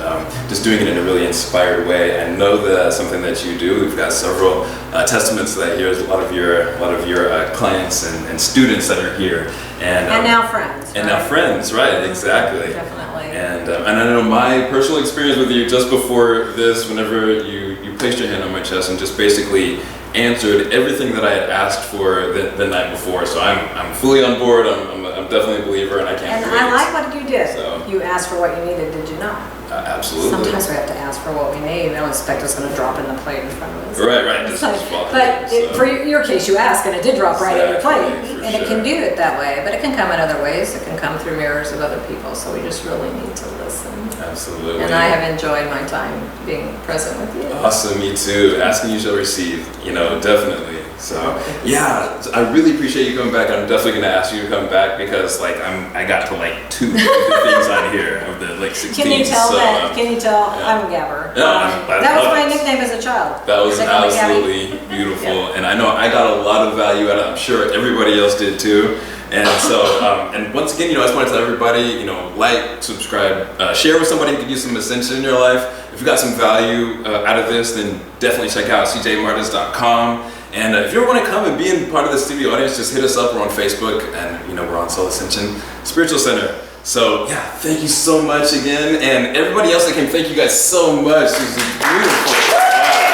just doing it in a really inspired way. I know that that's something that you do. We've got several testaments to that here. There's a lot of your clients and students that are here, and now friends. And now friends, right? Exactly. Definitely. And I know my personal experience with you just before this, whenever you placed your hand on my chest and just basically answered everything that I had asked for the night before. So I'm fully on board. I'm definitely a believer, and I can't wait. And I like what you did. So, you asked for what you needed, did you not? Absolutely. Sometimes we have to ask for what we need. We don't expect it's going to drop in the plate in front of us. Right. Just fall but so. For your case, you asked, and it did drop right in your plate. And sure. it can do it that way, but it can come in other ways. It can come through mirrors of other people. So we just really need to listen. Absolutely. And I have enjoyed my time being present with you. Awesome, me too. Asking you shall receive, definitely. So yeah, I really appreciate you coming back. I'm definitely gonna ask you to come back because I got to 2 of the things on here of the 16. Can you tell so, that? Can you tell? Yeah. I'm a gabber. Yeah, that was my nickname as a child. That was They call me absolutely Gabby. beautiful, and I know I got a lot of value out of it. I'm sure everybody else did too. And so, and once again, I just want to tell everybody, like, subscribe, share with somebody who could use some ascension in your life. If you got some value out of this, then definitely check out cjmartes.com. And if you ever want to come and be in part of the studio audience, just hit us up. We're on Facebook, and we're on Soul Ascension Spiritual Center. So yeah, thank you so much again, and everybody else that came, thank you guys so much. This is beautiful. Wow,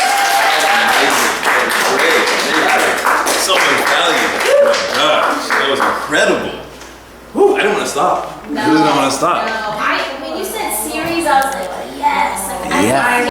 amazing. Great. So much value. Oh my gosh, that was incredible. Whew, I didn't want to stop. No, I really don't want to stop. No, when you said series, I was like, yes. Yeah. I